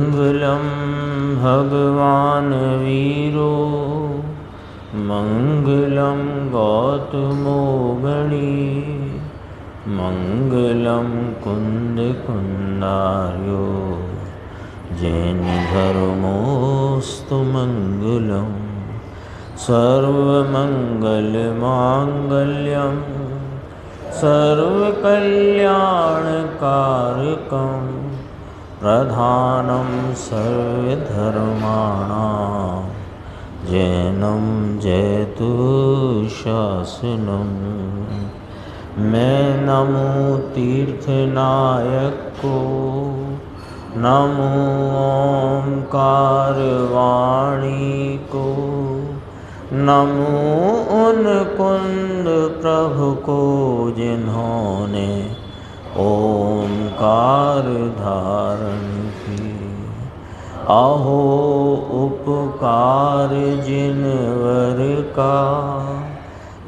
मंगलम भगवान वीरो मंगलम गौतमो गणी मंगलम कुंद कुंदार्यो जैन धर्मोस्तु मंगलम सर्वमंगल मांगल्यम सर्वकल्याणकारकम प्रधानं सर्वधर्माणां जैनं जयतु शासनम्। मैं नमो तीर्थनायक को, नमो ओंकार वाणी को, नमो उन कुंद प्रभु को जिन्होंने ओंकार धारण की। अहो उपकार जिनवर का,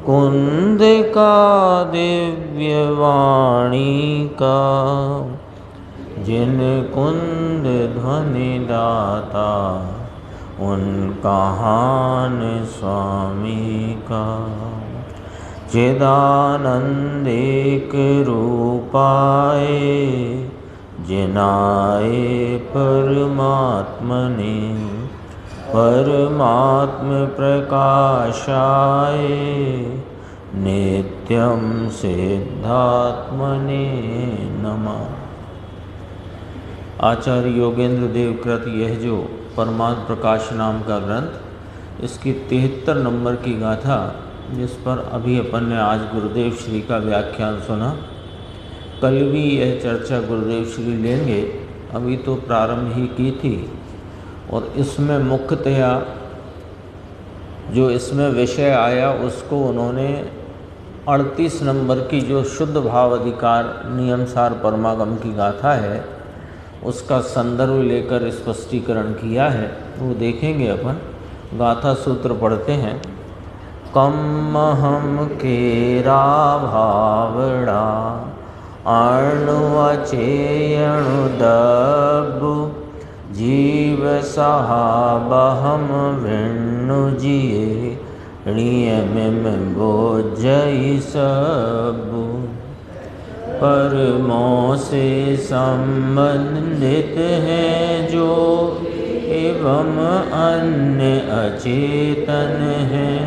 कुंद का दिव्य वाणी का, जिन कुंद ध्वनि दाता उनका हान स्वामी का। चिदानंदेक रूपाए जिनाए परमात्मने, परमात्म प्रकाशाए नित्यं सिद्धात्मने नमः। आचार्य योगेंद्र देव कृत यह जो परमात्म प्रकाश नाम का ग्रंथ, इसकी 73 नंबर की गाथा, जिस पर अभी अपन ने आज गुरुदेव श्री का व्याख्यान सुना। कल भी यह चर्चा गुरुदेव श्री लेंगे, अभी तो प्रारंभ ही की थी। और इसमें मुख्यतया जो इसमें विषय आया उसको उन्होंने 38 नंबर की जो शुद्ध भाव अधिकार नियमसार परमागम की गाथा है उसका संदर्भ लेकर स्पष्टीकरण किया है, वो देखेंगे अपन। गाथा सूत्र पढ़ते हैं। कम हम केरा भावड़ा अणु अचेयणु दब्बु, जीव सहाबहम विण्णु जिये नियम बोझई सबु। परमों से संबंधित हैं जो एवं अन्य अचेतन हैं,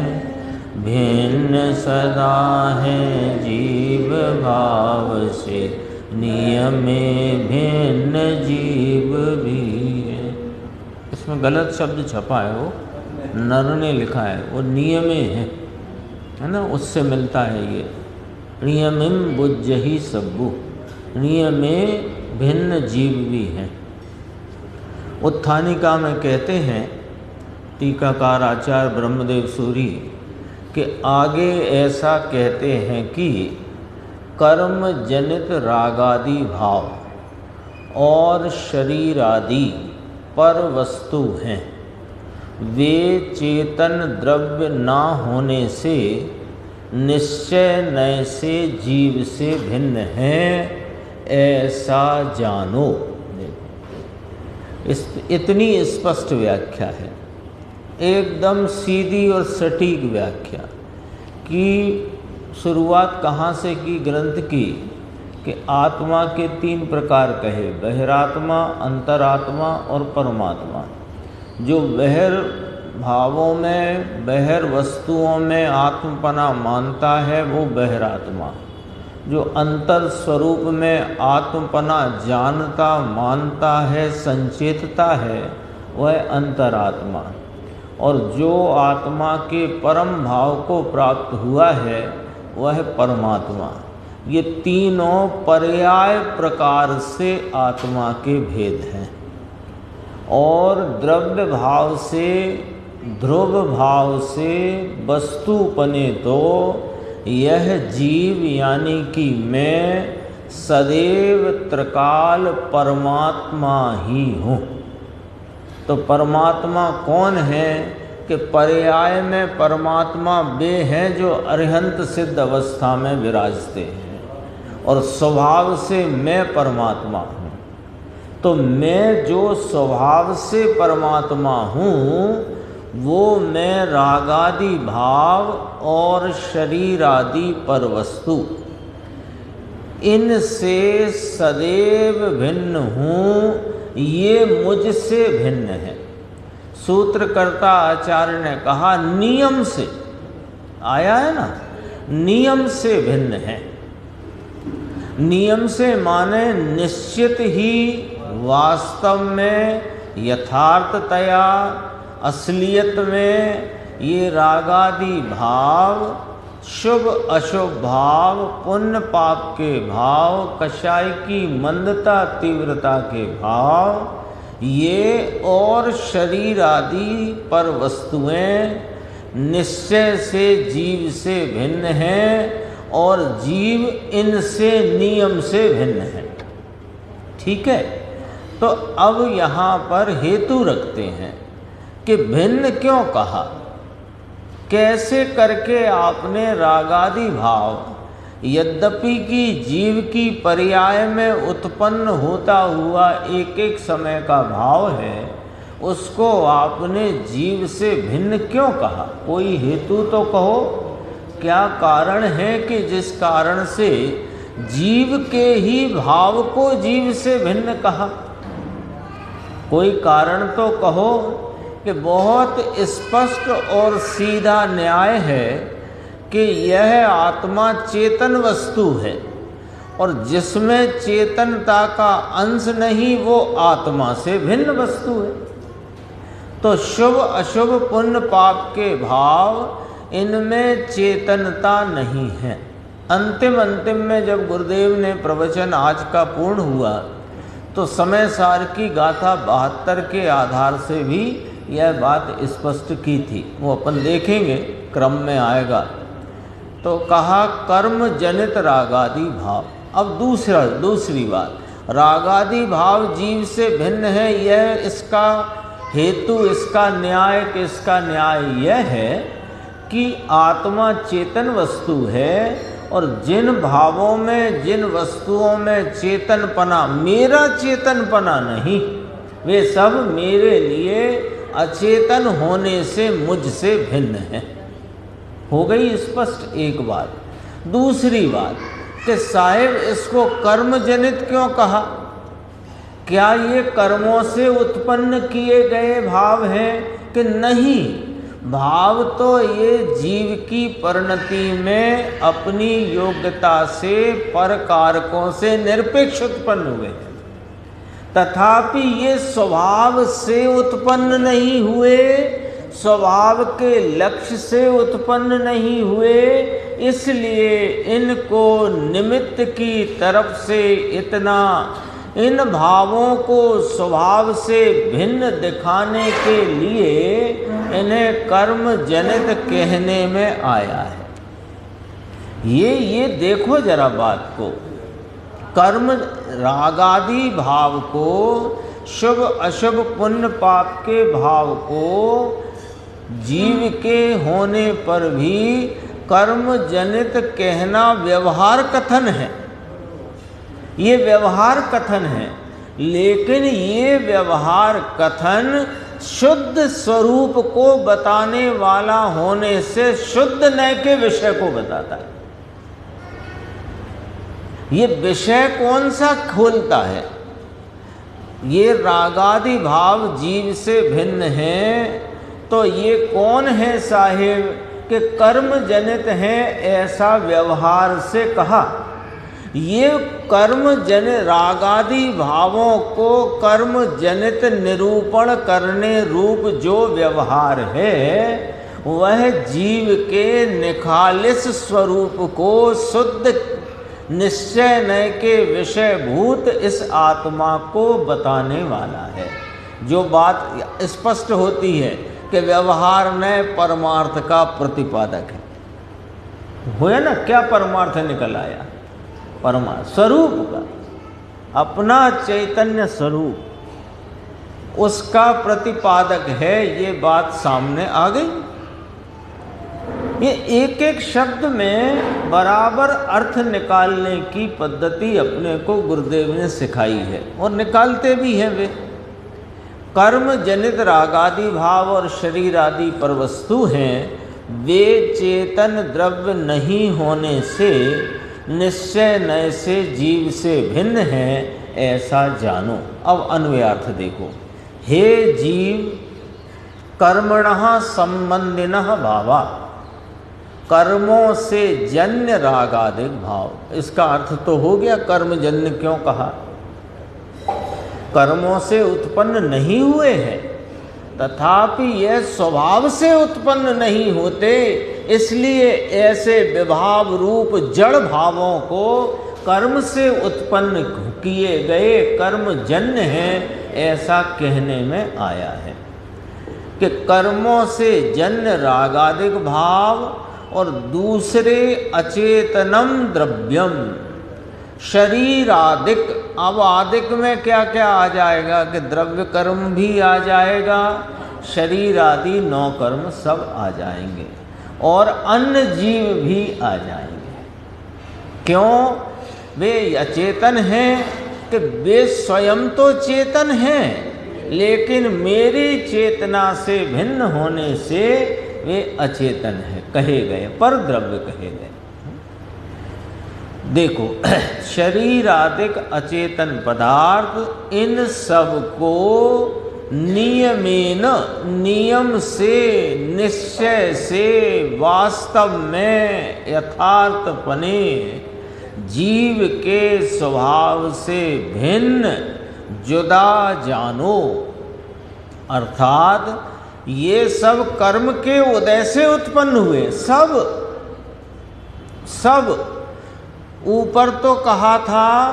भिन्न सदा हैं जीव भाव से, नियमे भिन्न जीव भी है। इसमें गलत शब्द छपा है, वो नर ने लिखा है, वो नियमे है ना, उससे मिलता है ये। नियमिम बुज्जहि सब्बु, नियमे भिन्न जीव भी हैं। उत्थानिका में कहते हैं टीकाकार आचार्य ब्रह्मदेव सूरी कि आगे ऐसा कहते हैं कि कर्म जनित रागादि भाव और शरीर आदि पर वस्तु हैं, वे चेतन द्रव्य ना होने से निश्चय नय से जीव से भिन्न हैं, ऐसा जानो। इतनी स्पष्ट व्याख्या है, एकदम सीधी और सटीक व्याख्या की। शुरुआत कहाँ से की ग्रंथ की कि आत्मा के 3 प्रकार कहे, बहिरात्मा, अंतरात्मा और परमात्मा। जो बहिर भावों में, बहिर वस्तुओं में आत्मपना मानता है वो बहिरात्मा, जो अंतर स्वरूप में आत्मपना जानता मानता है, संचेतता है, वह अंतरात्मा। और जो आत्मा के परम भाव को प्राप्त हुआ है वह परमात्मा। ये तीनों पर्याय प्रकार से आत्मा के भेद हैं। और द्रव्य भाव से, ध्रुव भाव से वस्तुपने तो यह जीव यानी कि मैं सदैव त्रिकाल परमात्मा ही हूँ। तो परमात्मा कौन है कि पर्याय में परमात्मा वे हैं जो अरिहंत सिद्ध अवस्था में विराजते हैं और स्वभाव से मैं परमात्मा हूँ। तो मैं जो स्वभाव से परमात्मा हूँ वो मैं रागादि भाव और शरीर आदि पर वस्तु इनसे सदैव भिन्न हूँ, ये मुझसे भिन्न है। सूत्रकर्ता आचार्य ने कहा नियम से, आया है ना, नियम से भिन्न है। नियम से माने निश्चित ही वास्तव में यथार्थतया असलियत में ये रागादि भाव, शुभ अशुभ भाव, पुण्य पाप के भाव, कषाय की मंदता तीव्रता के भाव, ये और शरीर आदि पर वस्तुएं निश्चय से जीव से भिन्न हैं और जीव इनसे नियम से भिन्न है। ठीक है, तो अब यहाँ पर हेतु रखते हैं कि भिन्न क्यों कहा, कैसे करके आपने रागादि भाव यद्यपि कि जीव की पर्याय में उत्पन्न होता हुआ एक एक समय का भाव है, उसको आपने जीव से भिन्न क्यों कहा? कोई हेतु तो कहो, क्या कारण है कि जिस कारण से जीव के ही भाव को जीव से भिन्न कहा? कोई कारण तो कहो कि बहुत स्पष्ट और सीधा न्याय है कि यह आत्मा चेतन वस्तु है और जिसमें चेतनता का अंश नहीं वो आत्मा से भिन्न वस्तु है। तो शुभ अशुभ पुण्य पाप के भाव इनमें चेतनता नहीं है। अंतिम में जब गुरुदेव ने प्रवचन आज का पूर्ण हुआ तो समय सार की गाथा 72 के आधार से भी यह बात स्पष्ट की थी, वो अपन देखेंगे, क्रम में आएगा। तो कहा कर्म जनित रागादि भाव। अब दूसरी बात, रागादि भाव जीव से भिन्न है, यह इसका हेतु, इसका न्याय, किसका न्याय यह है कि आत्मा चेतन वस्तु है और जिन भावों में, जिन वस्तुओं में चेतनपना, मेरा चेतनपना नहीं, वे सब मेरे लिए अचेतन होने से मुझसे भिन्न है। हो गई स्पष्ट एक बात। दूसरी बात कि साहिब इसको कर्म जनित क्यों कहा? क्या ये कर्मों से उत्पन्न किए गए भाव हैं कि नहीं? भाव तो ये जीव की परिणति में अपनी योग्यता से पर कारकों से निरपेक्ष उत्पन्न हुए हैं, तथापि ये स्वभाव से उत्पन्न नहीं हुए, स्वभाव के लक्ष्य से उत्पन्न नहीं हुए, इसलिए इनको निमित्त की तरफ से इतना इन भावों को स्वभाव से भिन्न दिखाने के लिए इन्हें कर्म जनित कहने में आया है। ये देखो जरा बात को, कर्म रागादि भाव को, शुभ अशुभ पुण्य पाप के भाव को जीव के होने पर भी कर्म जनित कहना व्यवहार कथन है। ये व्यवहार कथन है, लेकिन ये व्यवहार कथन शुद्ध स्वरूप को बताने वाला होने से शुद्ध नय के विषय को बताता है। ये विषय कौन सा खोलता है? ये रागादि भाव जीव से भिन्न हैं, तो ये कौन है साहिब कि कर्म जनित है, ऐसा व्यवहार से कहा। ये कर्म जनित रागादि भावों को कर्म जनित निरूपण करने रूप जो व्यवहार है, वह जीव के निखालिस स्वरूप को शुद्ध निश्चय नय के विषयभूत इस आत्मा को बताने वाला है। जो बात स्पष्ट होती है कि व्यवहार नय परमार्थ का प्रतिपादक है। हुआ ना, क्या परमार्थ निकल आया? परमार्थ स्वरूप का, अपना चैतन्य स्वरूप, उसका प्रतिपादक है। ये बात सामने आ गई। ये एक एक शब्द में बराबर अर्थ निकालने की पद्धति अपने को गुरुदेव ने सिखाई है और निकालते भी हैं वे। कर्म जनित रागादि भाव और शरीर आदि पर वस्तु हैं, वे चेतन द्रव्य नहीं होने से निश्चय नय से जीव से भिन्न हैं, ऐसा जानो। अब अन्वयार्थ देखो। हे जीव कर्मणः संबंधिनः भावा, कर्मों से जन्य रागादिक भाव। इसका अर्थ तो हो गया कर्मजन्य क्यों कहा, कर्मों से उत्पन्न नहीं हुए हैं, तथापि यह स्वभाव से उत्पन्न नहीं होते, इसलिए ऐसे विभाव रूप जड़ भावों को कर्म से उत्पन्न किए गए कर्मजन्य हैं, ऐसा कहने में आया है कि कर्मों से जन्य रागादिक भाव और दूसरे अचेतनम द्रव्यम शरीरादिक। अब आदिक में क्या क्या आ जाएगा कि द्रव्य कर्म भी आ जाएगा, शरीर आदि 9 कर्म सब आ जाएंगे और अन्य जीव भी आ जाएंगे। क्यों? वे अचेतन हैं कि वे स्वयं तो चेतन हैं, लेकिन मेरी चेतना से भिन्न होने से वे अचेतन है कहे गए, पर द्रव्य कहे गए। देखो, शरीर आदिक अचेतन पदार्थ, इन सब को नियमेन, नियम से, निश्चय से, वास्तव में यथार्थपने जीव के स्वभाव से भिन्न जुदा जानो। अर्थात ये सब कर्म के उदय से उत्पन्न हुए, सब। ऊपर तो कहा था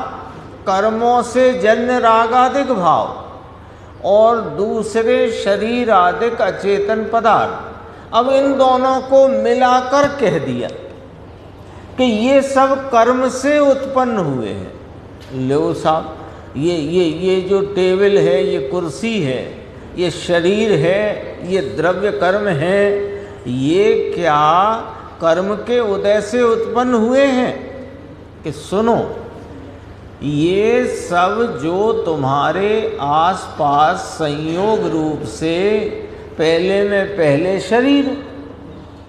कर्मों से जन्य रागादिक भाव और दूसरे शरीर आदिक अचेतन पदार्थ। अब इन दोनों को मिलाकर कह दिया कि ये सब कर्म से उत्पन्न हुए हैं। लो साहब, ये जो टेबल है, ये कुर्सी है, ये शरीर है, ये द्रव्य कर्म है, ये क्या कर्म के उदय से उत्पन्न हुए हैं? कि सुनो, ये सब जो तुम्हारे आसपास संयोग रूप से पहले में पहले शरीर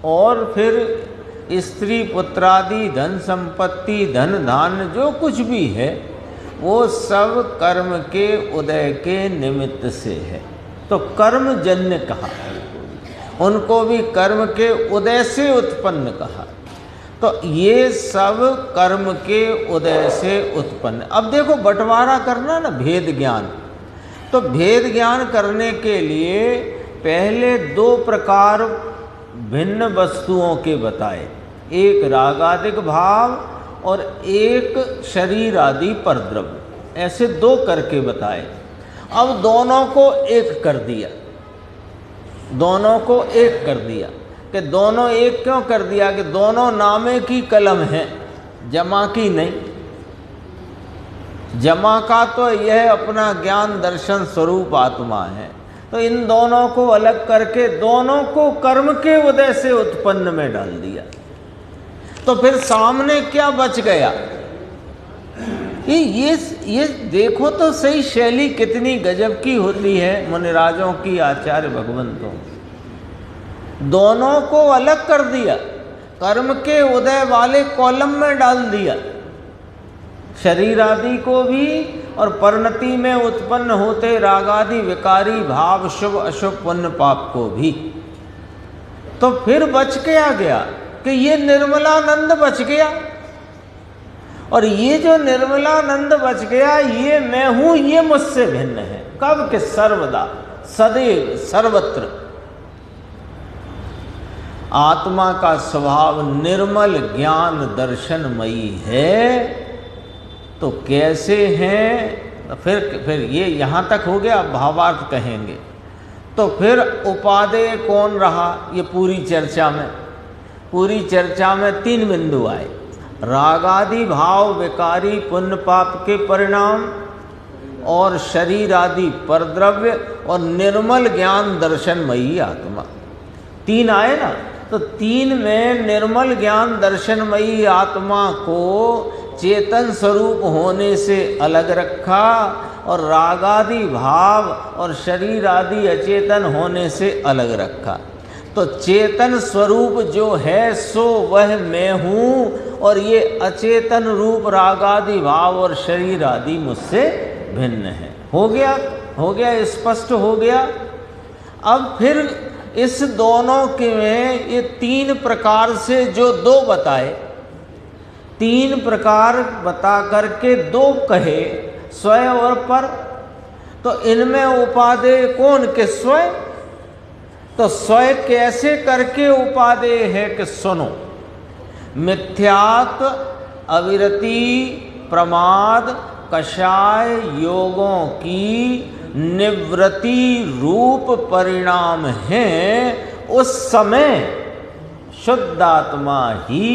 और फिर स्त्री पुत्रादि धन संपत्ति धन धान्य जो कुछ भी है, वो सब कर्म के उदय के निमित्त से है। तो कर्मजन्य कहा, उनको भी कर्म के उदय से उत्पन्न कहा। तो ये सब कर्म के उदय से उत्पन्न। अब देखो, बंटवारा करना ना भेद ज्ञान, तो भेद ज्ञान करने के लिए पहले 2 प्रकार भिन्न वस्तुओं के बताए, एक रागादिक भाव और एक शरीर आदि पर द्रव्य, ऐसे 2 करके बताए। अब दोनों को एक कर दिया, दोनों को एक कर दिया। कि दोनों एक क्यों कर दिया? कि दोनों नामे की कलम हैं, जमा की नहीं। जमा का तो यह अपना ज्ञान दर्शन स्वरूप आत्मा है, तो इन दोनों को अलग करके दोनों को कर्म के उदय से उत्पन्न में डाल दिया। तो फिर सामने क्या बच गया? ये देखो तो सही, शैली कितनी गजब की होती है मुनिराजों की, आचार्य भगवंतों। दोनों को अलग कर दिया, कर्म के उदय वाले कॉलम में डाल दिया, शरीर आदि को भी और परिणति में उत्पन्न होते रागादि विकारी भाव शुभ अशुभ पुण्य पाप को भी। तो फिर बच क्या गया कि ये निर्मलानंद बच गया। और ये जो निर्मलानंद बच गया, ये मैं हूं, ये मुझसे भिन्न है। कब? कि सर्वदा, सदैव, सर्वत्र। आत्मा का स्वभाव निर्मल ज्ञान दर्शनमयी है, तो कैसे हैं? फिर ये यहाँ तक हो गया, भावार्थ कहेंगे। तो फिर उपादेय कौन रहा? ये पूरी चर्चा में 3 बिंदु आए। रागादि भाव विकारी पुण्य पाप के परिणाम, और शरीर आदि परद्रव्य, और निर्मल ज्ञान दर्शनमयी आत्मा। 3 आए ना। तो 3 में निर्मल ज्ञान दर्शनमयी आत्मा को चेतन स्वरूप होने से अलग रखा और रागादि भाव और शरीर आदि अचेतन होने से अलग रखा। तो चेतन स्वरूप जो है सो वह मैं हूँ और ये अचेतन रूप रागादि भाव और शरीर आदि मुझसे भिन्न है। हो गया, स्पष्ट हो गया। अब फिर इस दोनों के में ये 3 प्रकार से जो 2 बताए, 3 प्रकार बता करके 2 कहे, स्वयं और पर। तो इनमें उपादेय कौन के स्वयं? तो स्वयं कैसे करके उपादेय है कि सुनो, मिथ्यात्व, अविरति, प्रमाद, कषाय योगों की निवृत्ति रूप परिणाम है। उस समय शुद्धात्मा ही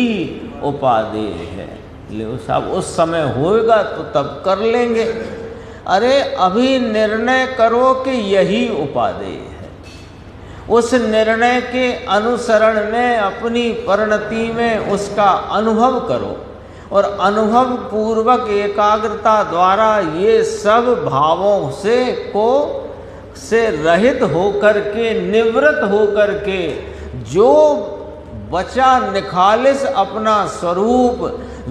उपादेय है। ले साहब, उस समय होएगा तो तब कर लेंगे। अरे अभी निर्णय करो कि यही उपादेय है। उस निर्णय के अनुसरण में अपनी परिणति में उसका अनुभव करो और अनुभव पूर्वक एकाग्रता द्वारा ये सब भावों से रहित होकर के, निवृत्त होकर के जो बचा निखालिस अपना स्वरूप,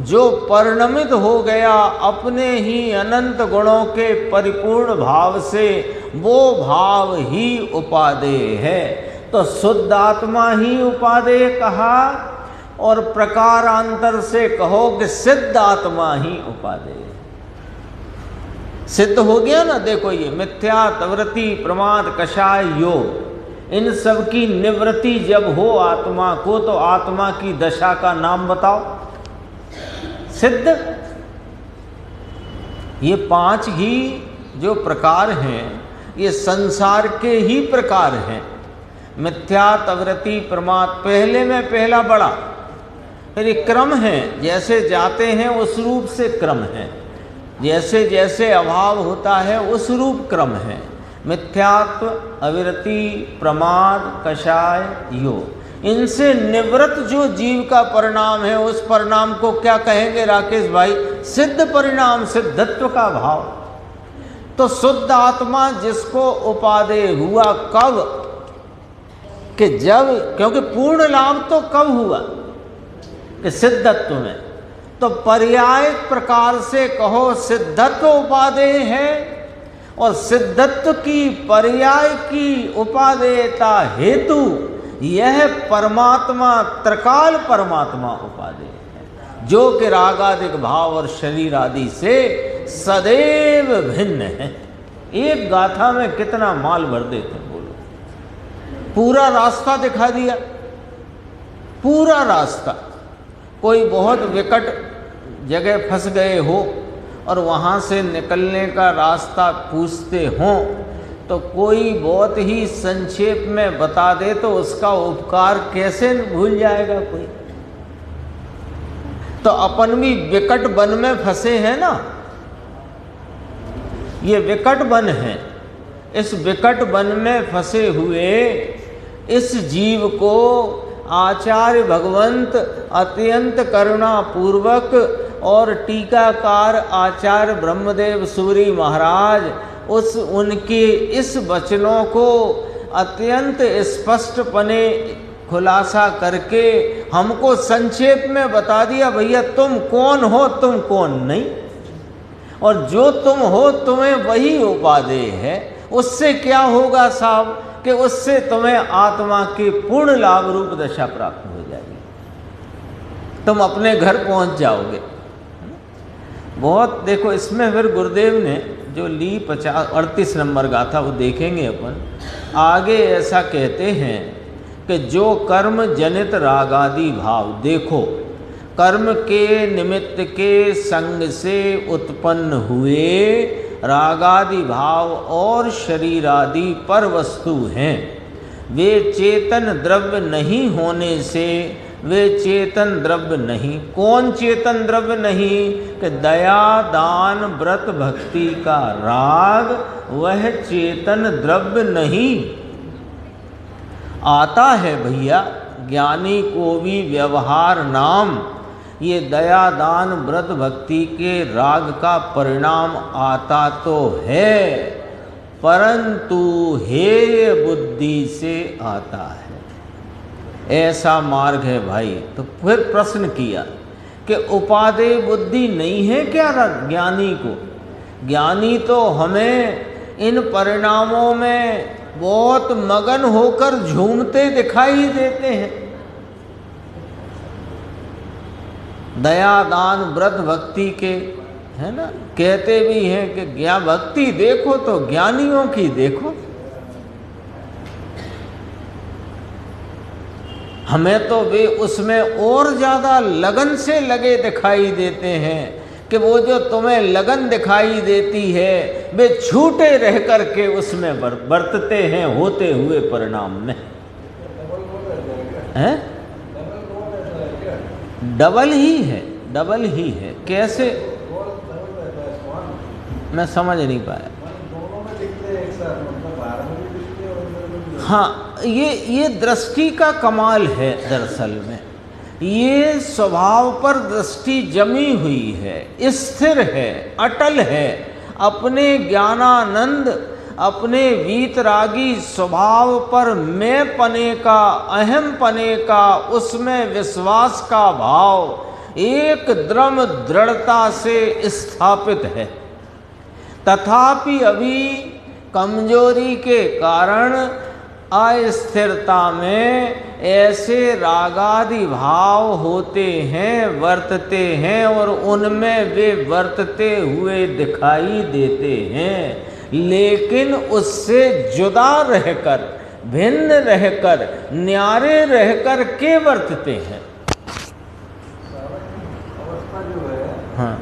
जो परिणमित हो गया अपने ही अनंत गुणों के परिपूर्ण भाव से, वो भाव ही उपादेय है। तो शुद्ध आत्मा ही उपादेय कहा और प्रकारांतर से कहो कि सिद्ध आत्मा ही उपादेय है। सिद्ध हो गया ना। देखो ये मिथ्या, तवृत्ति, प्रमाद, कषाय, योग, इन सब की निवृत्ति जब हो आत्मा को, तो आत्मा की दशा का नाम बताओ। सिद्ध। ये 5 ही जो प्रकार हैं ये संसार के ही प्रकार हैं। मिथ्या, तवृत्ति, प्रमाद, पहले में पहला बड़ा, फिर ये क्रम है, जैसे जाते हैं उस रूप से क्रम है, जैसे जैसे अभाव होता है उस रूप क्रम है। मिथ्यात्व, अविरति, प्रमाद, कषाय, योग, इनसे निवृत्त जो जीव का परिणाम है उस परिणाम को क्या कहेंगे राकेश भाई? सिद्ध परिणाम, सिद्धत्व का भाव। तो शुद्ध आत्मा जिसको उपादेय हुआ कब? कि जब, क्योंकि पूर्ण लाभ तो कब हुआ? कि सिद्धत्व में। तो पर्याय प्रकार से कहो सिद्धत्व उपादेय है और सिद्धत्व की पर्याय की उपादेयता हेतु यह परमात्मा, त्रिकाल परमात्मा उपादेय है, जो कि रागादिक भाव और शरीर आदि से सदैव भिन्न है। एक गाथा में कितना माल भर देते, बोलो। पूरा रास्ता दिखा दिया, पूरा रास्ता। कोई बहुत विकट जगह फंस गए हो और वहाँ से निकलने का रास्ता पूछते हों तो कोई बहुत ही संक्षेप में बता दे तो उसका उपकार कैसे भूल जाएगा कोई? तो अपन भी विकट वन में फंसे हैं ना। ये विकट वन है। इस विकट वन में फंसे हुए इस जीव को आचार्य भगवंत अत्यंत करुणा पूर्वक और टीकाकार आचार्य ब्रह्मदेव सूरी महाराज उनके इस वचनों को अत्यंत स्पष्टपने खुलासा करके हमको संक्षेप में बता दिया, भैया तुम कौन हो, तुम कौन नहीं, और जो तुम हो तुम्हें वही उपादेय है। उससे क्या होगा साहब कि उससे तुम्हें आत्मा की पूर्ण लाभ रूप दशा प्राप्त हो जाएगी, तुम अपने घर पहुंच जाओगे। बहुत देखो इसमें फिर गुरुदेव ने जो ली 38 नंबर गाथा वो देखेंगे अपन। आगे ऐसा कहते हैं कि जो कर्म जनित रागादि भाव, देखो कर्म के निमित्त के संग से उत्पन्न हुए रागादि भाव और शरीर आदि पर वस्तु हैं, वे चेतन द्रव्य नहीं होने से वे चेतन द्रव्य नहीं। कौन चेतन द्रव्य नहीं? कि दया, दान, व्रत, भक्ति का राग वह चेतन द्रव्य नहीं। आता है भैया, ज्ञानी को भी व्यवहार नाम ये दया दान व्रत भक्ति के राग का परिणाम आता तो है, परंतु हेय बुद्धि से आता है। ऐसा मार्ग है भाई। तो फिर प्रश्न किया कि उपादेय बुद्धि नहीं है क्या ज्ञानी को? ज्ञानी तो हमें इन परिणामों में बहुत मगन होकर झूमते दिखाई देते हैं। दया दान व्रत भक्ति के, है ना, कहते भी हैं कि ज्ञान भक्ति देखो तो ज्ञानियों की देखो। हमें तो वे उसमें और ज़्यादा लगन से लगे दिखाई देते हैं कि वो जो तुम्हें लगन दिखाई देती है वे छूटे रह करके उसमें बरतते हैं होते हुए परिणाम में। हैं? डबल ही है, डबल ही है। कैसे? मैं समझ नहीं पाया। हाँ, ये दृष्टि का कमाल है। दरअसल में ये स्वभाव पर दृष्टि जमी हुई है, स्थिर है, अटल है। अपने ज्ञानानंद, अपने वीतरागी स्वभाव पर मैं पने का, अहम पने का, उसमें विश्वास का भाव एक दृढ़ता से स्थापित है। तथापि अभी कमजोरी के कारण अस्थिरता में ऐसे रागादि भाव होते हैं, वर्तते हैं और उनमें वे वर्तते हुए दिखाई देते हैं, लेकिन उससे जुदा रहकर, भिन्न रहकर, न्यारे रहकर के वर्तते हैं। हाँ,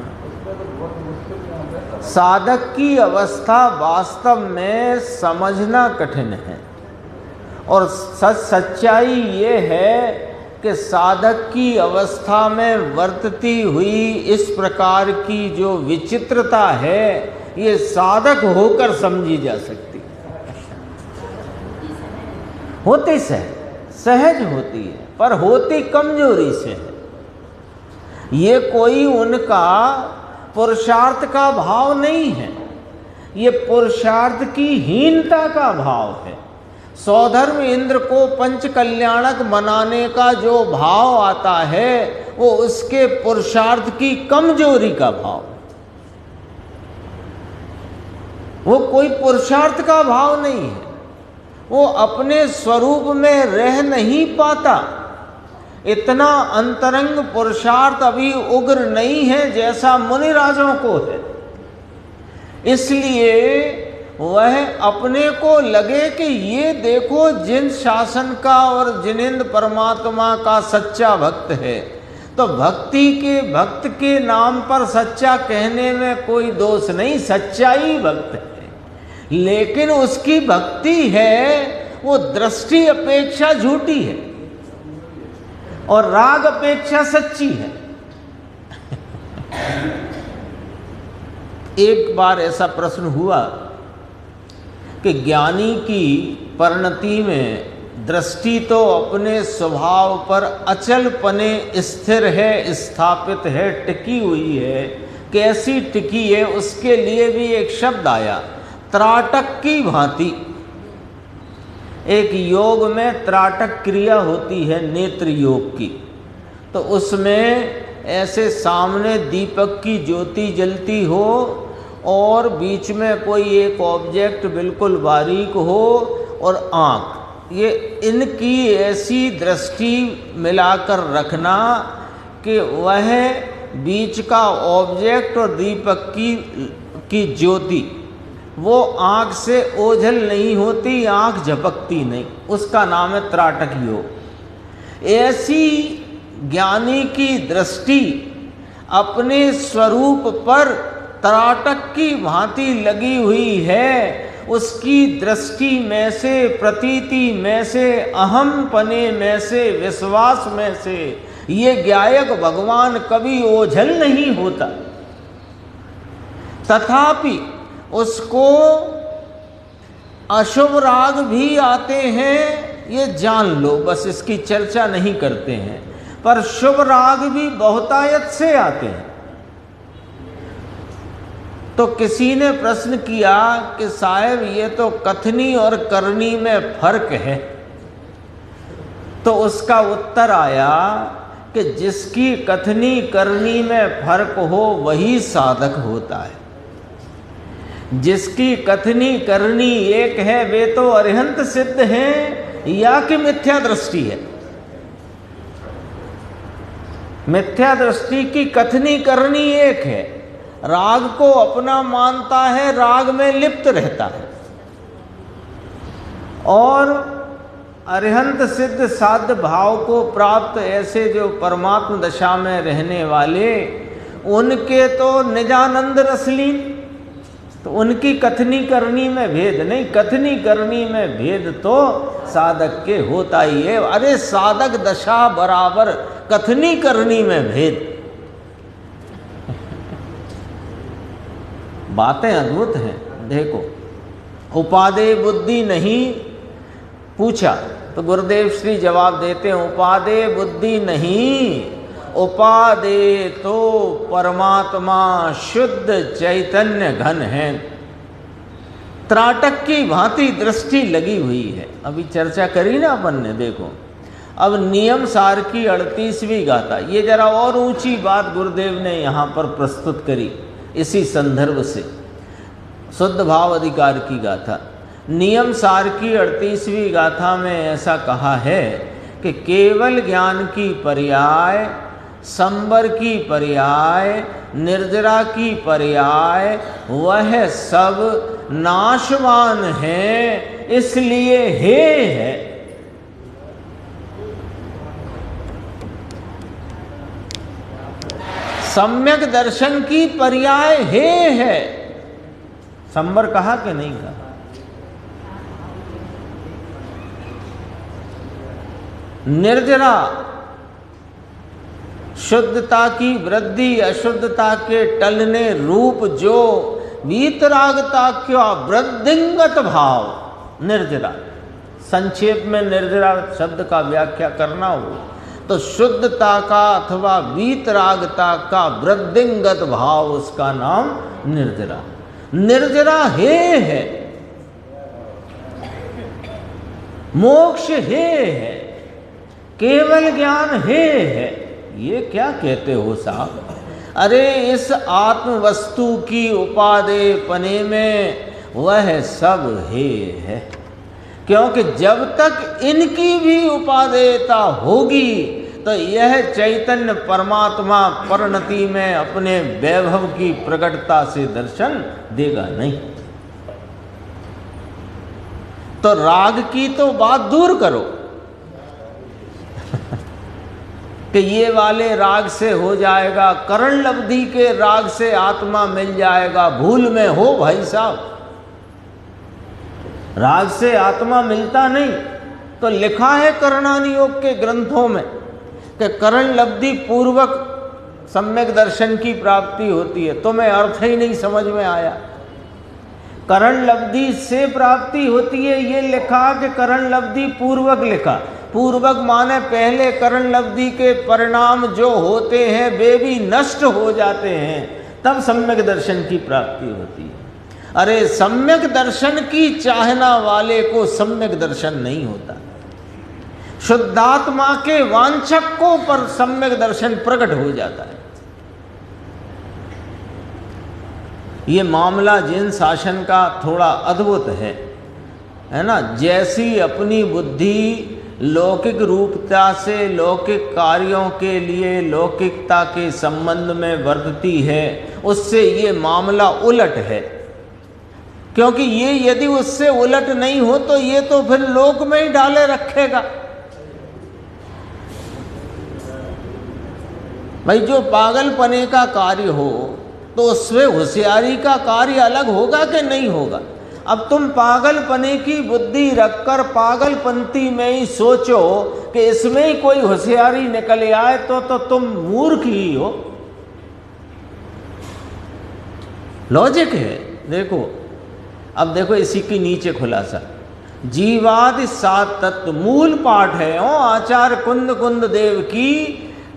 साधक की अवस्था वास्तव में समझना कठिन है। और सच्चाई ये है कि साधक की अवस्था में वर्तती हुई इस प्रकार की जो विचित्रता है, ये साधक होकर समझी जा सकती है। होती सहज होती है, पर होती कमजोरी से है। ये कोई उनका पुरुषार्थ का भाव नहीं है, ये पुरुषार्थ की हीनता का भाव है। सौधर्म इंद्र को पंच कल्याणक बनाने का जो भाव आता है वो उसके पुरुषार्थ की कमजोरी का भाव। वो कोई पुरुषार्थ का भाव नहीं है, वो अपने स्वरूप में रह नहीं पाता। इतना अंतरंग पुरुषार्थ अभी उग्र नहीं है जैसा मुनिराजों को है। इसलिए वह अपने को लगे कि ये देखो जिन शासन का और जिनेंद्र परमात्मा का सच्चा भक्त है, तो भक्ति के भक्त के नाम पर सच्चा कहने में कोई दोष नहीं, सच्चा ही भक्त है। लेकिन उसकी भक्ति है वो दृष्टि अपेक्षा झूठी है और राग अपेक्षा सच्ची है। एक बार ऐसा प्रश्न हुआ कि ज्ञानी की परिणति में दृष्टि तो अपने स्वभाव पर अचल पने स्थिर है, स्थापित है, टिकी हुई है। कैसी टिकी है उसके लिए भी एक शब्द आया, त्राटक की भांति। एक योग में त्राटक क्रिया होती है नेत्र योग की, तो उसमें ऐसे सामने दीपक की ज्योति जलती हो और बीच में कोई एक ऑब्जेक्ट बिल्कुल बारीक हो और आँख, ये इनकी ऐसी दृष्टि मिलाकर रखना कि वह बीच का ऑब्जेक्ट और दीपक की ज्योति वो आँख से ओझल नहीं होती, आँख झपकती नहीं, उसका नाम है त्राटक योग। ऐसी ज्ञानी की दृष्टि अपने स्वरूप पर त्राटक की भांति लगी हुई है। उसकी दृष्टि में से, प्रतीति में से, अहम पने में से, विश्वास में से ये गायक भगवान कभी ओझल नहीं होता। तथापि उसको अशुभ राग भी आते हैं, ये जान लो, बस इसकी चर्चा नहीं करते हैं। पर शुभ राग भी बहुतायत से आते हैं। तो किसी ने प्रश्न किया कि साहब ये तो कथनी और करनी में फर्क है। तो उसका उत्तर आया कि जिसकी कथनी करनी में फर्क हो वही साधक होता है। जिसकी कथनी करनी एक है वे तो अरिहंत सिद्ध हैं या कि मिथ्या दृष्टि है। मिथ्या दृष्टि की कथनी करनी एक है, राग को अपना मानता है, राग में लिप्त रहता है। और अरिहंत सिद्ध साध्य भाव को प्राप्त ऐसे जो परमात्म दशा में रहने वाले, उनके तो निजानंद रसलीन, तो उनकी कथनी करनी में भेद नहीं। कथनी करनी में भेद तो साधक के होता ही है। अरे साधक दशा बराबर कथनी करनी में भेद। बातें अद्भुत हैं। देखो, उपादेय बुद्धि नहीं पूछा तो गुरुदेव श्री जवाब देते हैं, उपादेय बुद्धि नहीं, उपादेय तो परमात्मा शुद्ध चैतन्य घन है। त्राटक की भांति दृष्टि लगी हुई है। अभी चर्चा करी ना अपन ने। देखो अब नियम सार की 38वीं गाथा, ये जरा और ऊंची बात गुरुदेव ने यहाँ पर प्रस्तुत करी इसी संदर्भ से। शुद्ध भाव अधिकार की गाथा, नियम सार की 38वीं गाथा में ऐसा कहा है कि केवल ज्ञान की पर्याय, संबर की पर्याय, निर्जरा की पर्याय, वह सब नाशवान है, इसलिए हे है। सम्यक दर्शन की पर्याय हे है। संबर कहा कि नहीं कहा? निर्जरा शुद्धता की वृद्धि, अशुद्धता के टलने रूप जो वीतरागता का वृद्धिंगत भाव निर्जरा। संक्षेप में निर्जरा शब्द का व्याख्या करना हो तो शुद्धता का अथवा वीतरागता का वृद्धिंगत भाव, उसका नाम निर्जरा। निर्जरा हे है, मोक्ष हे है, केवल ज्ञान हे है। ये क्या कहते हो साहब? अरे इस आत्म वस्तु की उपादेय पने में वह सब हे है। क्योंकि जब तक इनकी भी उपादेयता होगी तो यह चैतन्य परमात्मा परिणति में अपने वैभव की प्रकटता से दर्शन देगा नहीं। तो राग की तो बात दूर करो कि ये वाले राग से हो जाएगा, करण लब्धि के राग से आत्मा मिल जाएगा। भूल में हो भाई साहब, राग से आत्मा मिलता नहीं। तो लिखा है करणानि योग के ग्रंथों में कि करण लब्धि पूर्वक सम्यक दर्शन की प्राप्ति होती है। तुम्हें अर्थ ही नहीं समझ में आया। करण लब्धि से प्राप्ति होती है ये लिखा कि करण लब्धि पूर्वक लिखा। पूर्वक माने पहले करण लब्धि के परिणाम जो होते हैं वे भी नष्ट हो जाते हैं, तब सम्यक दर्शन की प्राप्ति होती है। अरे सम्यक दर्शन की चाहना वाले को सम्यक दर्शन नहीं होता। शुद्धात्मा के वांछक को पर सम्यक दर्शन प्रकट हो जाता है। ये मामला जिन शासन का थोड़ा अद्भुत है ना। जैसी अपनी बुद्धि लौकिक रूपता से लौकिक कार्यों के लिए लौकिकता के संबंध में वर्तती है, उससे ये मामला उलट है। क्योंकि ये यदि उससे उलट नहीं हो तो ये तो फिर लोक में ही डाले रखेगा। भाई जो पागलपने का कार्य हो तो उसमें होशियारी का कार्य अलग होगा कि नहीं होगा? अब तुम पागलपने की बुद्धि रखकर पागलपंती में ही सोचो कि इसमें ही कोई होशियारी निकल आए तो तुम मूर्ख ही हो। लॉजिक है। देखो अब देखो इसी की नीचे खुलासा। जीवादि सात तत्व मूल पाठ है। आचार्य कुंद कुंद देव की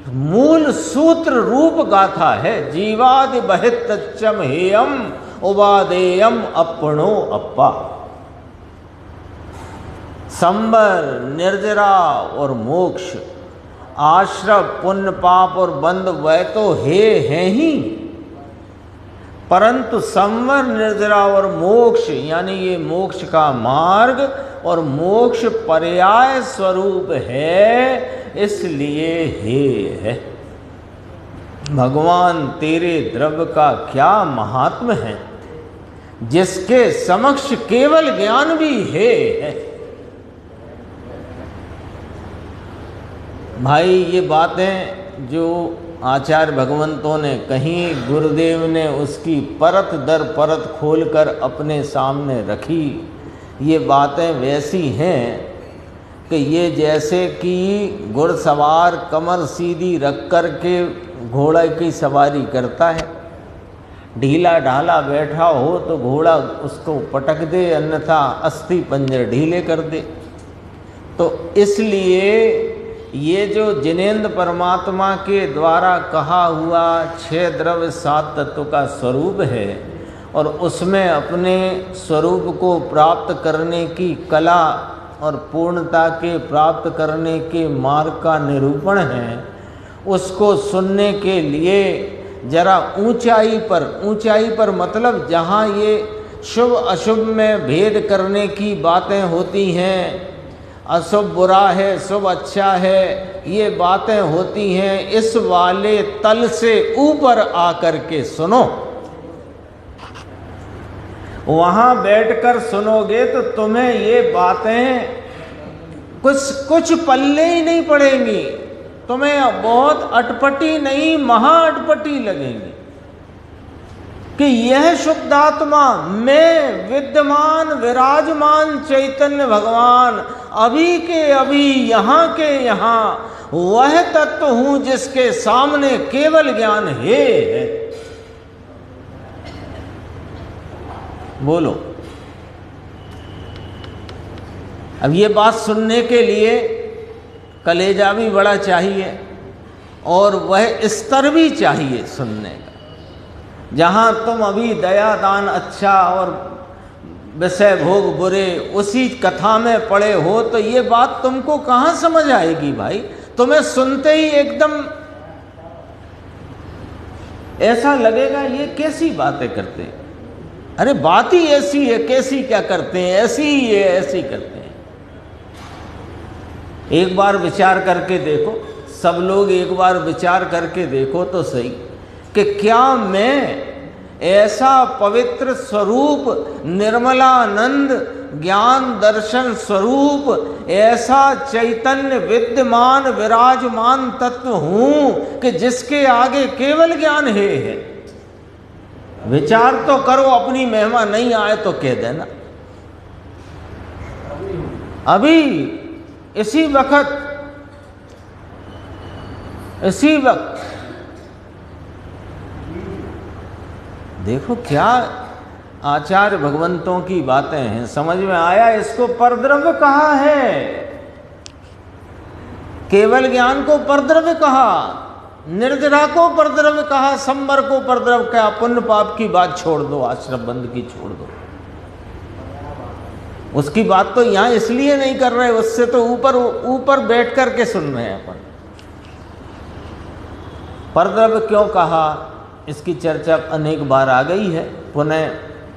मूल सूत्र रूप गाथा है। जीवादि बहित तच्चम हेयम उपादेयम अपनो अप्पा। संबर, निर्जरा और मोक्ष, आश्रम, पुण्य, पाप और बंध वह तो हैं ही, परंतु संवर, निर्जरा और मोक्ष यानी ये मोक्ष का मार्ग और मोक्ष पर्याय स्वरूप है, इसलिए हे है। भगवान तेरे द्रव्य का क्या महात्म है, जिसके समक्ष केवल ज्ञान भी है। भाई ये बातें जो आचार्य भगवंतों ने कहीं, गुरुदेव ने उसकी परत दर परत खोलकर अपने सामने रखी। ये बातें वैसी हैं कि ये जैसे कि घुड़सवार कमर सीधी रख कर के घोड़े की सवारी करता है, ढीला ढाला बैठा हो तो घोड़ा उसको पटक दे, अन्यथा अस्थि पंजर ढीले कर दे। तो इसलिए ये जो जिनेंद्र परमात्मा के द्वारा कहा हुआ 6 द्रव्य 7 तत्व का स्वरूप है और उसमें अपने स्वरूप को प्राप्त करने की कला और पूर्णता के प्राप्त करने के मार्ग का निरूपण है, उसको सुनने के लिए जरा ऊंचाई पर मतलब जहाँ ये शुभ अशुभ में भेद करने की बातें होती हैं, अशुभ बुरा है, शुभ अच्छा है, ये बातें होती हैं, इस वाले तल से ऊपर आकर के सुनो। वहां बैठकर सुनोगे तो तुम्हें ये बातें कुछ पल्ले ही नहीं पड़ेंगी, तुम्हें बहुत अटपटी नहीं महा अटपटी लगेंगी कि यह शुद्धात्मा में विद्यमान विराजमान चैतन्य भगवान अभी के अभी यहाँ के यहाँ वह तत्व हूं जिसके सामने केवल ज्ञान है। बोलो, अब ये बात सुनने के लिए कलेजा भी बड़ा चाहिए और वह स्तर भी चाहिए सुनने का। जहाँ तुम अभी दया दान अच्छा और विषय भोग बुरे उसी कथा में पड़े हो तो ये बात तुमको कहाँ समझ आएगी भाई। तुम्हें सुनते ही एकदम ऐसा लगेगा ये कैसी बातें करते हैं, अरे बात ही ऐसी है, कैसी क्या करते हैं, ऐसी ही है, ऐसी करते हैं। एक बार विचार करके देखो, सब लोग एक बार विचार करके देखो तो सही कि क्या मैं ऐसा पवित्र स्वरूप, निर्मलानंद ज्ञान दर्शन स्वरूप, ऐसा चैतन्य विद्यमान विराजमान तत्व हूं कि जिसके आगे केवल ज्ञान है। विचार तो करो, अपनी महिमा नहीं आए तो कह देना। अभी इसी वक्त देखो क्या आचार्य भगवंतों की बातें हैं, समझ में आया। इसको परद्रव्य कहा है, केवल ज्ञान को परद्रव्य कहा, निर्जरा को परद्रव्य कहा, संबर को परद्रव्य कहा। पुण्य पाप की बात छोड़ दो, आश्रम बंद की छोड़ दो, उसकी बात तो यहां इसलिए नहीं कर रहे, उससे तो ऊपर बैठ करके सुन रहे हैं अपन। परद्रव्य क्यों कहा, इसकी चर्चा अनेक बार आ गई है, पुनः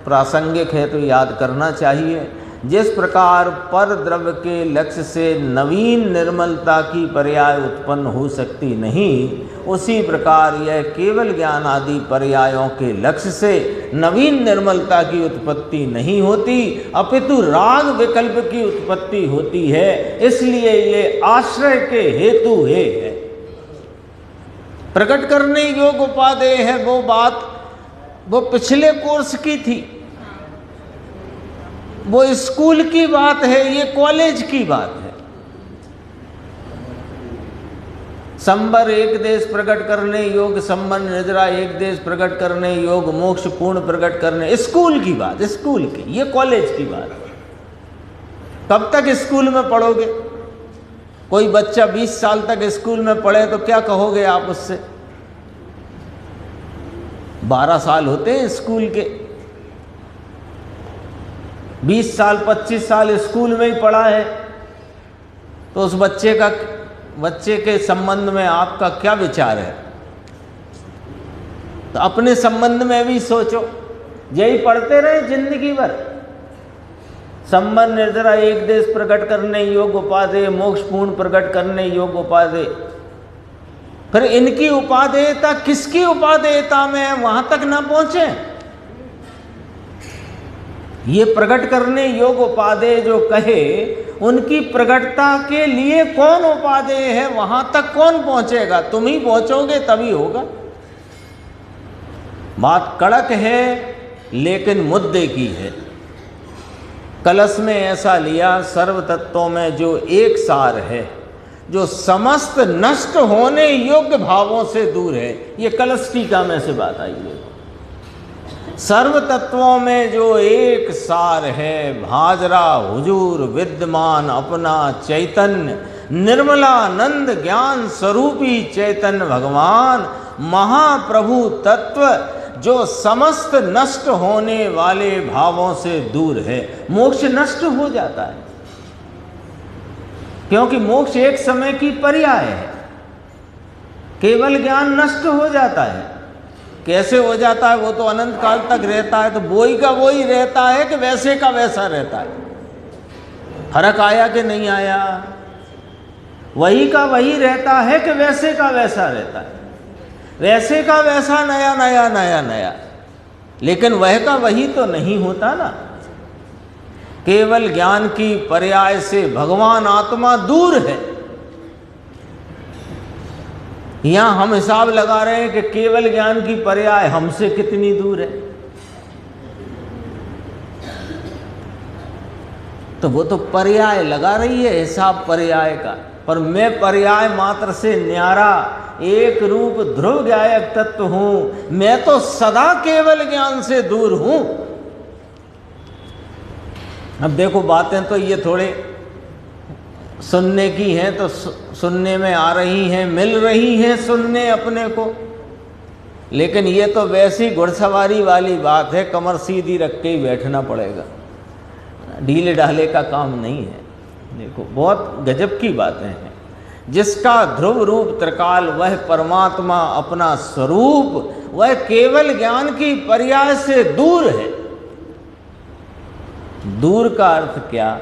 प्रासंगिक है तो याद करना चाहिए। जिस प्रकार पर द्रव्य के लक्ष्य से नवीन निर्मलता की पर्याय उत्पन्न हो सकती नहीं, उसी प्रकार यह केवल ज्ञान आदि पर्यायों के लक्ष्य से नवीन निर्मलता की उत्पत्ति नहीं होती, अपितु राग विकल्प की उत्पत्ति होती है। इसलिए ये आश्रय के हेतु है। प्रकट करने योग उपादेय है, वो बात वो पिछले कोर्स की थी, वो स्कूल की बात है, ये कॉलेज की बात है। संबर एक देश प्रकट करने योग, संबर निद्रा एक देश प्रकट करने योग, मोक्ष पूर्ण प्रकट करने, स्कूल की बात, स्कूल की, ये कॉलेज की बात है। कब तक स्कूल में पढ़ोगे? कोई बच्चा 20 साल तक स्कूल में पढ़े तो क्या कहोगे आप उससे? 12 साल होते हैं स्कूल के, 20 साल 25 साल स्कूल में ही पढ़ा है, तो उस बच्चे के संबंध में आपका क्या विचार है? तो अपने संबंध में भी सोचो। यही पढ़ते रहे जिंदगी भर, संबंध निर्जरा एक देश प्रकट करने योग्य उपादेय, मोक्ष पूर्ण प्रकट करने योग्य उपादेय। फिर इनकी उपादेयता किसकी उपादेयता में है, वहां तक ना पहुंचे। ये प्रकट करने योग्य उपादेय जो कहे, उनकी प्रकटता के लिए कौन उपादेय है, वहां तक कौन पहुंचेगा? तुम ही पहुंचोगे तभी होगा। बात कड़क है लेकिन मुद्दे की है। कलश में ऐसा लिया, सर्व तत्वों में जो एक सार है, जो समस्त नष्ट होने योग्य भावों से दूर है। ये कलश टीका में से बात आई है। सर्व तत्वों में जो एक सार है, भाजरा हुजूर विद्यमान अपना चैतन्य, निर्मलानंद ज्ञान स्वरूपी चैतन्य भगवान महाप्रभु तत्व, जो समस्त नष्ट होने वाले भावों से दूर है। मोक्ष नष्ट हो जाता है, क्योंकि मोक्ष एक समय की पर्याय है। केवल ज्ञान नष्ट हो जाता है। कैसे हो जाता है? वो तो अनंत काल तक रहता है, तो वही का वही रहता है कि वैसे का वैसा रहता है? फर्क आया कि नहीं आया? वही का वही रहता है कि वैसे का वैसा रहता है? वैसे का वैसा नया नया नया नया, लेकिन वह का वही तो नहीं होता ना। केवल ज्ञान की पर्याय से भगवान आत्मा दूर है। यहां हम हिसाब लगा रहे हैं कि केवल ज्ञान की पर्याय हमसे कितनी दूर है। तो वो तो पर्याय लगा रही है, हिसाब पर्याय का, पर मैं पर्याय मात्र से न्यारा एक रूप ध्रुव ज्ञायक तत्व हूं। मैं तो सदा केवल ज्ञान से दूर हूं। अब देखो, बातें तो ये थोड़े सुनने की हैं, तो सुनने में आ रही हैं, मिल रही हैं सुनने अपने को, लेकिन ये तो वैसी घुड़सवारी वाली बात है, कमर सीधी रख के ही बैठना पड़ेगा, ढीले ढाले का काम नहीं है। देखो, बहुत गजब की बातें हैं। जिसका ध्रुव रूप त्रिकाल, वह परमात्मा अपना स्वरूप, वह केवल ज्ञान की पर्याय से दूर है। दूर का अर्थ क्या?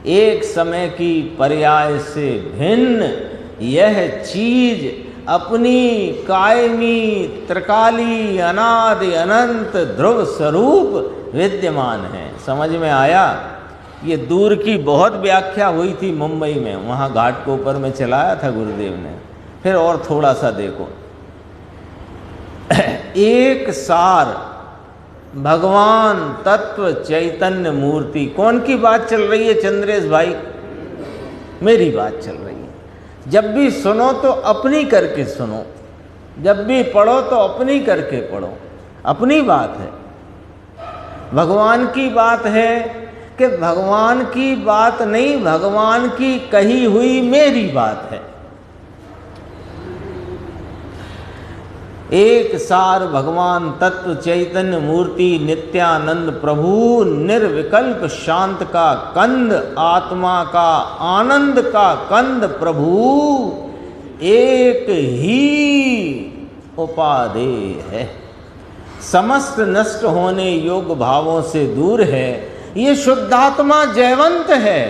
एक समय की पर्याय से भिन्न यह चीज अपनी कायमी त्रिकाली अनादि अनंत ध्रुव स्वरूप विद्यमान है। समझ में आया? ये दूर की बहुत व्याख्या हुई थी मुंबई में, वहाँ घाट के ऊपर में चलाया था गुरुदेव ने। फिर और थोड़ा सा देखो, एक सार भगवान तत्व चैतन्य मूर्ति। कौन की बात चल रही है चंद्रेश भाई? मेरी बात चल रही है। जब भी सुनो तो अपनी करके सुनो, जब भी पढ़ो तो अपनी करके पढ़ो। अपनी बात है, भगवान की बात है कि भगवान की बात नहीं, भगवान की कही हुई मेरी बात है। एक सार भगवान तत्व चैतन्य मूर्ति नित्यानंद प्रभु, निर्विकल्प शांत का कंद, आत्मा का आनंद का कंद प्रभु, एक ही उपादेय है, समस्त नष्ट होने योग्य भावों से दूर है। ये शुद्धात्मा जयवंत है।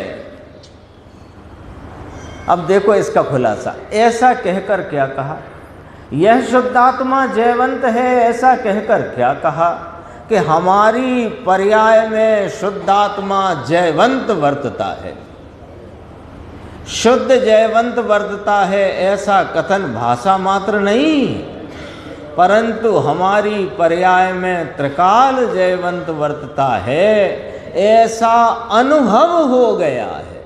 अब देखो इसका खुलासा। ऐसा कहकर क्या कहा? यह शुद्धात्मा जयवंत है, ऐसा कहकर क्या कहा? कि हमारी पर्याय में शुद्धात्मा जयवंत वर्तता है। शुद्ध जयवंत वर्तता है ऐसा कथन भाषा मात्र नहीं, परंतु हमारी पर्याय में त्रिकाल जयवंत वर्तता है ऐसा अनुभव हो गया है।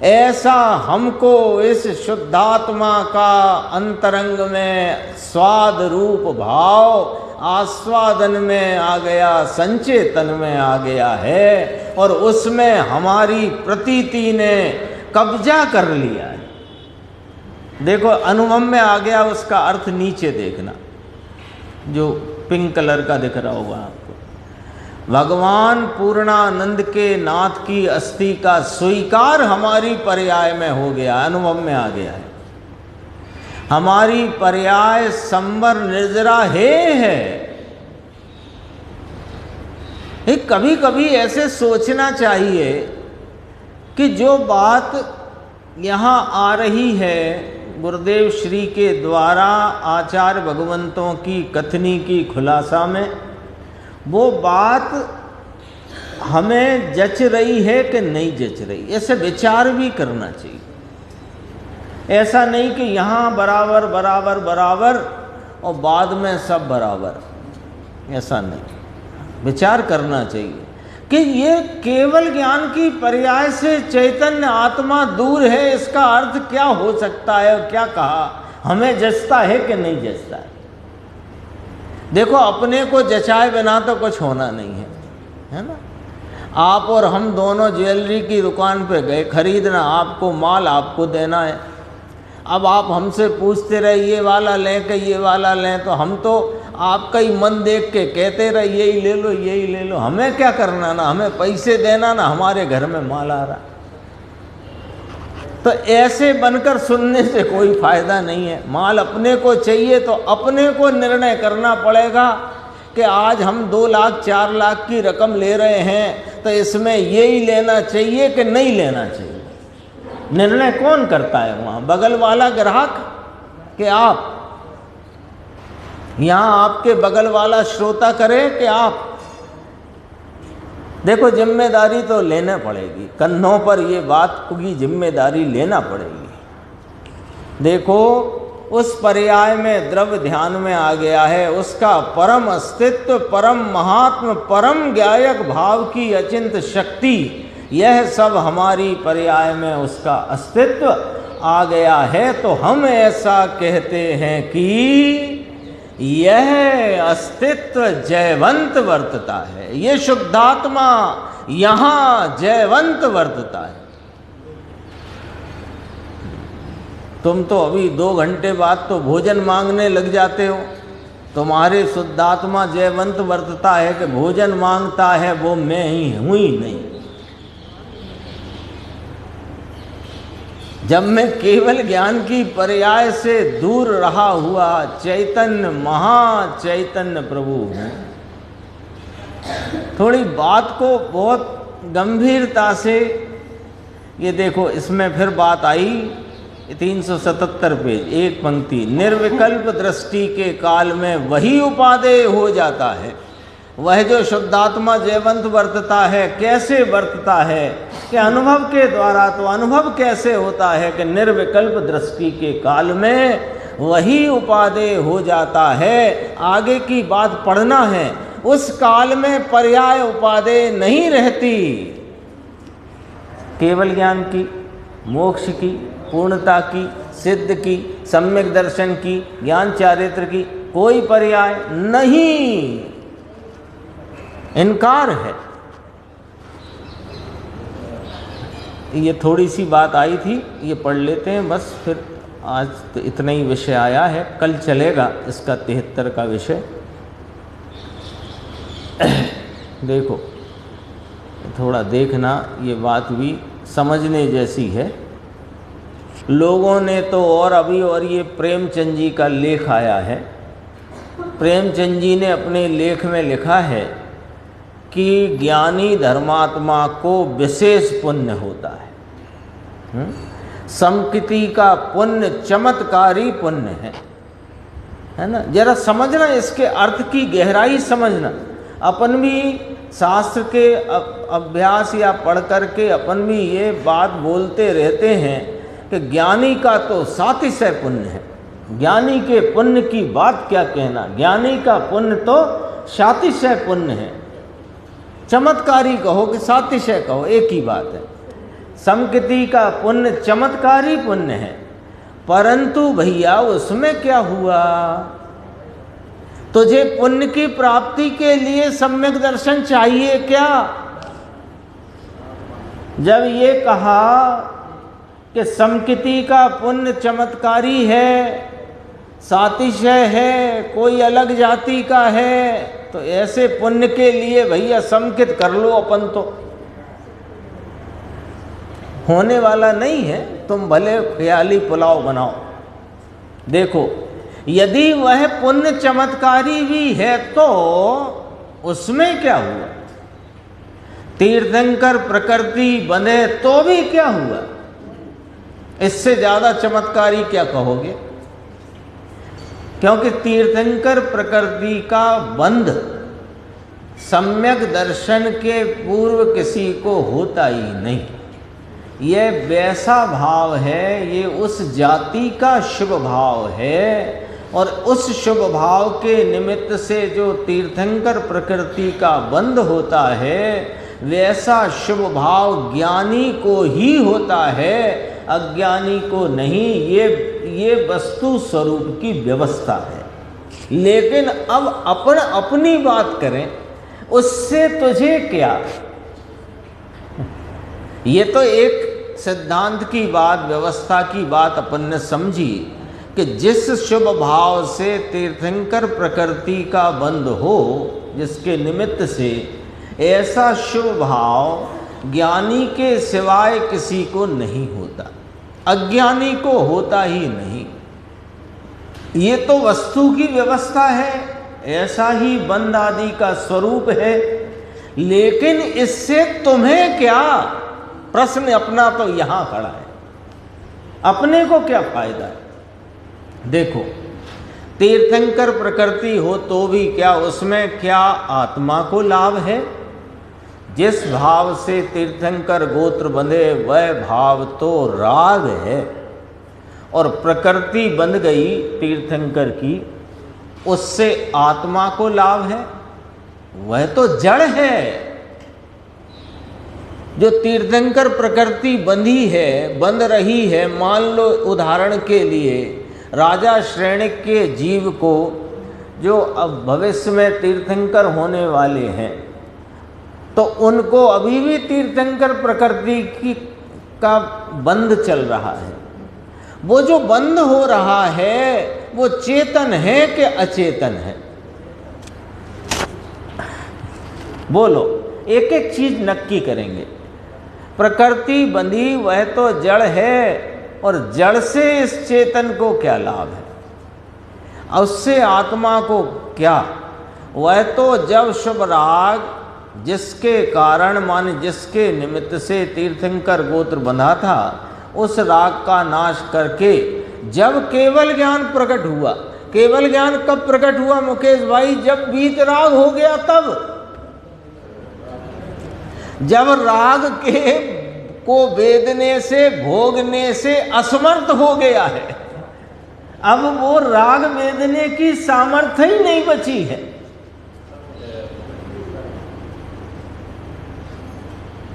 ऐसा हमको इस शुद्धात्मा का अंतरंग में स्वाद रूप भाव आस्वादन में आ गया, संचेतन में आ गया है, और उसमें हमारी प्रतीति ने कब्जा कर लिया है। देखो अनुभव में आ गया, उसका अर्थ नीचे देखना, जो पिंक कलर का दिख रहा होगा आपको। भगवान पूर्णानंद के नाथ की अस्थि का स्वीकार हमारी पर्याय में हो गया, अनुभव में आ गया है। हमारी पर्याय संवर निर्जरा है। कभी कभी ऐसे सोचना चाहिए कि जो बात यहाँ आ रही है गुरुदेव श्री के द्वारा आचार्य भगवंतों की कथनी की खुलासा में, वो बात हमें जच रही है कि नहीं जच रही, ऐसे विचार भी करना चाहिए। ऐसा नहीं कि यहाँ बराबर बराबर बराबर और बाद में सब बराबर, ऐसा नहीं। विचार करना चाहिए कि ये केवल ज्ञान की पर्याय से चैतन्य आत्मा दूर है, इसका अर्थ क्या हो सकता है और क्या कहा, हमें जचता है कि नहीं जचता है। देखो अपने को जचाए बिना तो कुछ होना नहीं है ना। आप और हम दोनों ज्वेलरी की दुकान पे गए खरीदना, आपको माल आपको देना है। अब आप हमसे पूछते रहे ये वाला लें कि ये वाला लें, तो हम तो आपका ही मन देख के कहते रहे यही ले लो यही ले लो। हमें क्या करना, ना हमें पैसे देना ना हमारे घर में माल आ रहा। तो ऐसे बनकर सुनने से कोई फायदा नहीं है। माल अपने को चाहिए तो अपने को निर्णय करना पड़ेगा कि आज हम 2 लाख 4 लाख की रकम ले रहे हैं, तो इसमें यही लेना चाहिए कि नहीं लेना चाहिए। निर्णय कौन करता है वहाँ, बगल वाला ग्राहक कि आप? यहाँ आपके बगल वाला श्रोता करे कि आप? देखो जिम्मेदारी तो लेना पड़ेगी, कंधों पर ये बात की जिम्मेदारी लेना पड़ेगी। देखो उस पर्याय में द्रव्य ध्यान में आ गया है, उसका परम अस्तित्व, परम महात्म, परम ज्ञायक भाव की अचिंत शक्ति, यह सब हमारी पर्याय में उसका अस्तित्व आ गया है। तो हम ऐसा कहते हैं कि यह अस्तित्व जयवंत वर्तता है, ये शुद्धात्मा यहाँ जयवंत वर्तता है। तुम तो अभी 2 घंटे बाद तो भोजन मांगने लग जाते हो। तुम्हारे शुद्धात्मा जयवंत वर्तता है कि भोजन मांगता है वो मैं ही हूँ ही नहीं। जब मैं केवल ज्ञान की पर्याय से दूर रहा हुआ चैतन्य महाचैतन्य प्रभु हूँ। थोड़ी बात को बहुत गंभीरता से ये देखो, इसमें फिर बात आई 377 पेज, एक पंक्ति, निर्विकल्प दृष्टि के काल में वही उपादेय हो जाता है। वह जो शुद्धात्मा जयवंत वर्तता है, कैसे वर्तता है कि अनुभव के द्वारा। तो अनुभव कैसे होता है कि निर्विकल्प दृष्टि के काल में वही उपादेय हो जाता है। आगे की बात पढ़ना है, उस काल में पर्याय उपादेय नहीं रहती। केवल ज्ञान की, मोक्ष की, पूर्णता की, सिद्ध की, सम्यक दर्शन की, ज्ञान चारित्र की कोई पर्याय नहीं, इनकार है। ये थोड़ी सी बात आई थी, ये पढ़ लेते हैं बस, फिर आज तो इतना ही विषय आया है, कल चलेगा इसका 73 का विषय। देखो थोड़ा देखना, ये बात भी समझने जैसी है। लोगों ने तो और ये प्रेमचंद जी का लेख आया है। प्रेमचंद जी ने अपने लेख में लिखा है कि ज्ञानी धर्मात्मा को विशेष पुण्य होता है। समकृति का पुण्य चमत्कारी पुण्य है ना। जरा समझना, इसके अर्थ की गहराई समझना। अपन भी शास्त्र के अभ्यास या पढ़ करके अपन भी ये बात बोलते रहते हैं कि ज्ञानी का तो सातिशय पुण्य है। ज्ञानी के पुण्य की बात क्या कहना, ज्ञानी का पुण्य तो सातिशय पुण्य है। चमत्कारी कहो कि सातिशय कहो, एक ही बात है। समकिति का पुण्य चमत्कारी पुण्य है, परंतु भैया उसमें क्या हुआ? तुझे पुण्य की प्राप्ति के लिए सम्यक दर्शन चाहिए क्या? जब ये कहा कि समकिति का पुण्य चमत्कारी है, सातिशय है, कोई अलग जाति का है, तो ऐसे पुण्य के लिए भैया समकित कर लो, अपन तो होने वाला नहीं है। तुम भले ख्याली पुलाव बनाओ। देखो, यदि वह पुण्य चमत्कारी भी है तो उसमें क्या हुआ? तीर्थंकर प्रकृति बंधे तो भी क्या हुआ? इससे ज्यादा चमत्कारी क्या कहोगे? क्योंकि तीर्थंकर प्रकृति का बंध सम्यक दर्शन के पूर्व किसी को होता ही नहीं। यह वैसा भाव है, ये उस जाति का शुभ भाव है, और उस शुभ भाव के निमित्त से जो तीर्थंकर प्रकृति का बंध होता है, वैसा शुभ भाव ज्ञानी को ही होता है, अज्ञानी को नहीं। ये वस्तु स्वरूप की व्यवस्था है। लेकिन अब अपनी बात करें, उससे तुझे क्या? ये तो एक सिद्धांत की बात, व्यवस्था की बात अपन ने समझी कि जिस शुभ भाव से तीर्थंकर प्रकृति का बंध हो, जिसके निमित्त से, ऐसा शुभ भाव ज्ञानी के सिवाय किसी को नहीं होता, अज्ञानी को होता ही नहीं। ये तो वस्तु की व्यवस्था है, ऐसा ही बंध आदि का स्वरूप है। लेकिन इससे तुम्हें क्या? प्रश्न अपना तो यहां खड़ा है, अपने को क्या फायदा है? देखो, तीर्थंकर प्रकृति हो तो भी क्या, उसमें क्या आत्मा को लाभ है? जिस भाव से तीर्थंकर गोत्र बंधे वह भाव तो राग है, और प्रकृति बंध गई तीर्थंकर की, उससे आत्मा को लाभ है? वह तो जड़ है। जो तीर्थंकर प्रकृति बंधी है, बंध रही है, मान लो उदाहरण के लिए राजा श्रेणिक के जीव को, जो अब भविष्य में तीर्थंकर होने वाले हैं, तो उनको अभी भी तीर्थंकर प्रकृति का बंध चल रहा है। वो जो बंध हो रहा है वो चेतन है कि अचेतन है? बोलो, एक एक चीज नक्की करेंगे। प्रकृति बंधी, वह तो जड़ है, और जड़ से इस चेतन को क्या लाभ है? और उससे आत्मा को क्या? वह तो जब शुभ राग, जिसके कारण माने जिसके निमित्त से तीर्थंकर गोत्र बंधा था, उस राग का नाश करके जब केवल ज्ञान प्रकट हुआ। केवल ज्ञान कब प्रकट हुआ मुकेश भाई? जब बीत राग हो गया, तब जब राग के को वेदने से, भोगने से असमर्थ हो गया है। अब वो राग वेदने की सामर्थ्य ही नहीं बची है।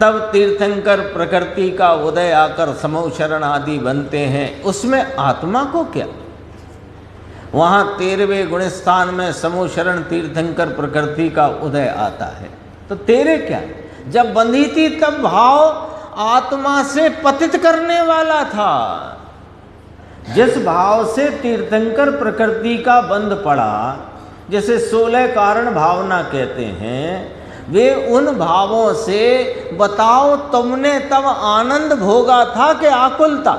तब तीर्थंकर प्रकृति का उदय आकर समूह शरण आदि बनते हैं। उसमें आत्मा को क्या? वहां 13वें गुणस्थान में समूह शरण तीर्थंकर प्रकृति का उदय आता है। तो तेरे क्या? जब बंधी थी तब भाव आत्मा से पतित करने वाला था। जिस भाव से तीर्थंकर प्रकृति का बंध पड़ा, जैसे 16 कारण भावना कहते हैं, वे उन भावों से बताओ तुमने तब आनंद भोगा था कि आकुलता?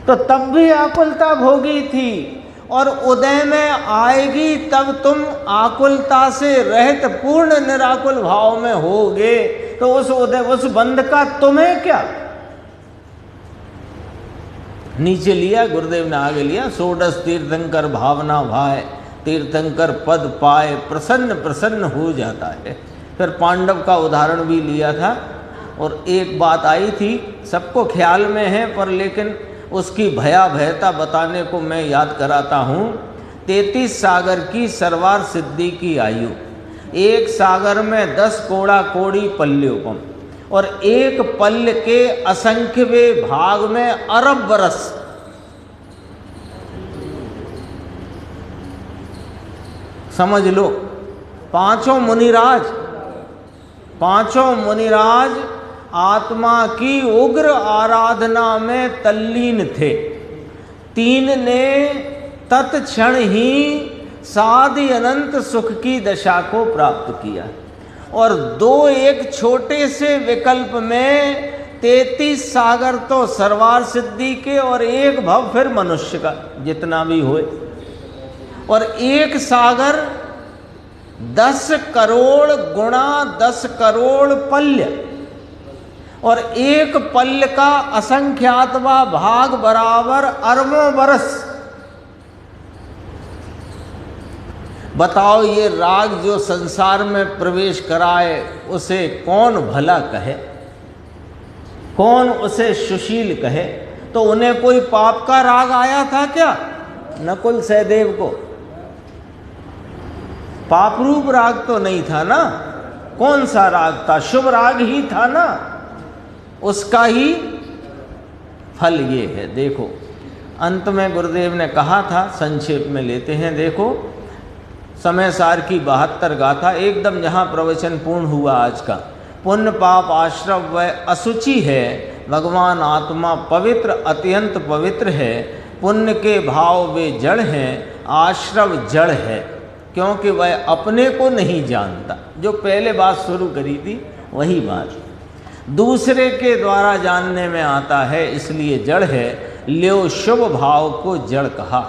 तो तब भी आकुलता भोगी थी, और उदय में आएगी तब तुम आकुलता से रहित पूर्ण निराकुल भाव में होगे। तो उस उदय, उस बंध का तुम्हें क्या? नीचे लिया, गुरुदेव ने आगे लिया, सोडस तीर्थंकर भावना भाए, तीर्थंकर पद पाए प्रसन्न प्रसन्न हो जाता है। फिर पांडव का उदाहरण भी लिया था, और एक बात आई थी, सबको ख्याल में है, पर लेकिन उसकी भयावहता बताने को मैं याद कराता हूँ। 33 सागर की सरवार सिद्धि की आयु, एक सागर में 10 कोड़ा कोड़ी पल्योपम, और एक पल्ल के असंख्यवे भाग में अरब बरस। समझ लो, पांचों मुनिराज आत्मा की उग्र आराधना में तल्लीन थे। 3 ने तत्क्षण ही साधि अनंत सुख की दशा को प्राप्त किया, और 2 एक छोटे से विकल्प में 33 सागर तो सर्वार सिद्धि के, और 1 भव फिर मनुष्य का, जितना भी होए, और 1 सागर 10 करोड़ गुणा 10 करोड़ पल्य, और 1 पल्य का असंख्यातवा भाग बराबर अरबों बरस। बताओ, ये राग जो संसार में प्रवेश कराए उसे कौन भला कहे, कौन उसे सुशील कहे? तो उन्हें कोई पाप का राग आया था क्या? नकुल सहदेव को पाप रूप राग तो नहीं था ना। कौन सा राग था? शुभ राग ही था ना। उसका ही फल ये है। देखो, अंत में गुरुदेव ने कहा था, संक्षेप में लेते हैं। देखो, समय सार की 72 गाथा, एकदम जहाँ प्रवचन पूर्ण हुआ आज का। पुण्य पाप आश्रव व असुचि है, भगवान आत्मा पवित्र अत्यंत पवित्र है। पुण्य के भाव वे जड़ हैं, आश्रव जड़ है, क्योंकि वह अपने को नहीं जानता। जो पहले बात शुरू करी थी वही बात, दूसरे के द्वारा जानने में आता है, इसलिए जड़ है। ल्यो शुभ भाव को जड़ कहा।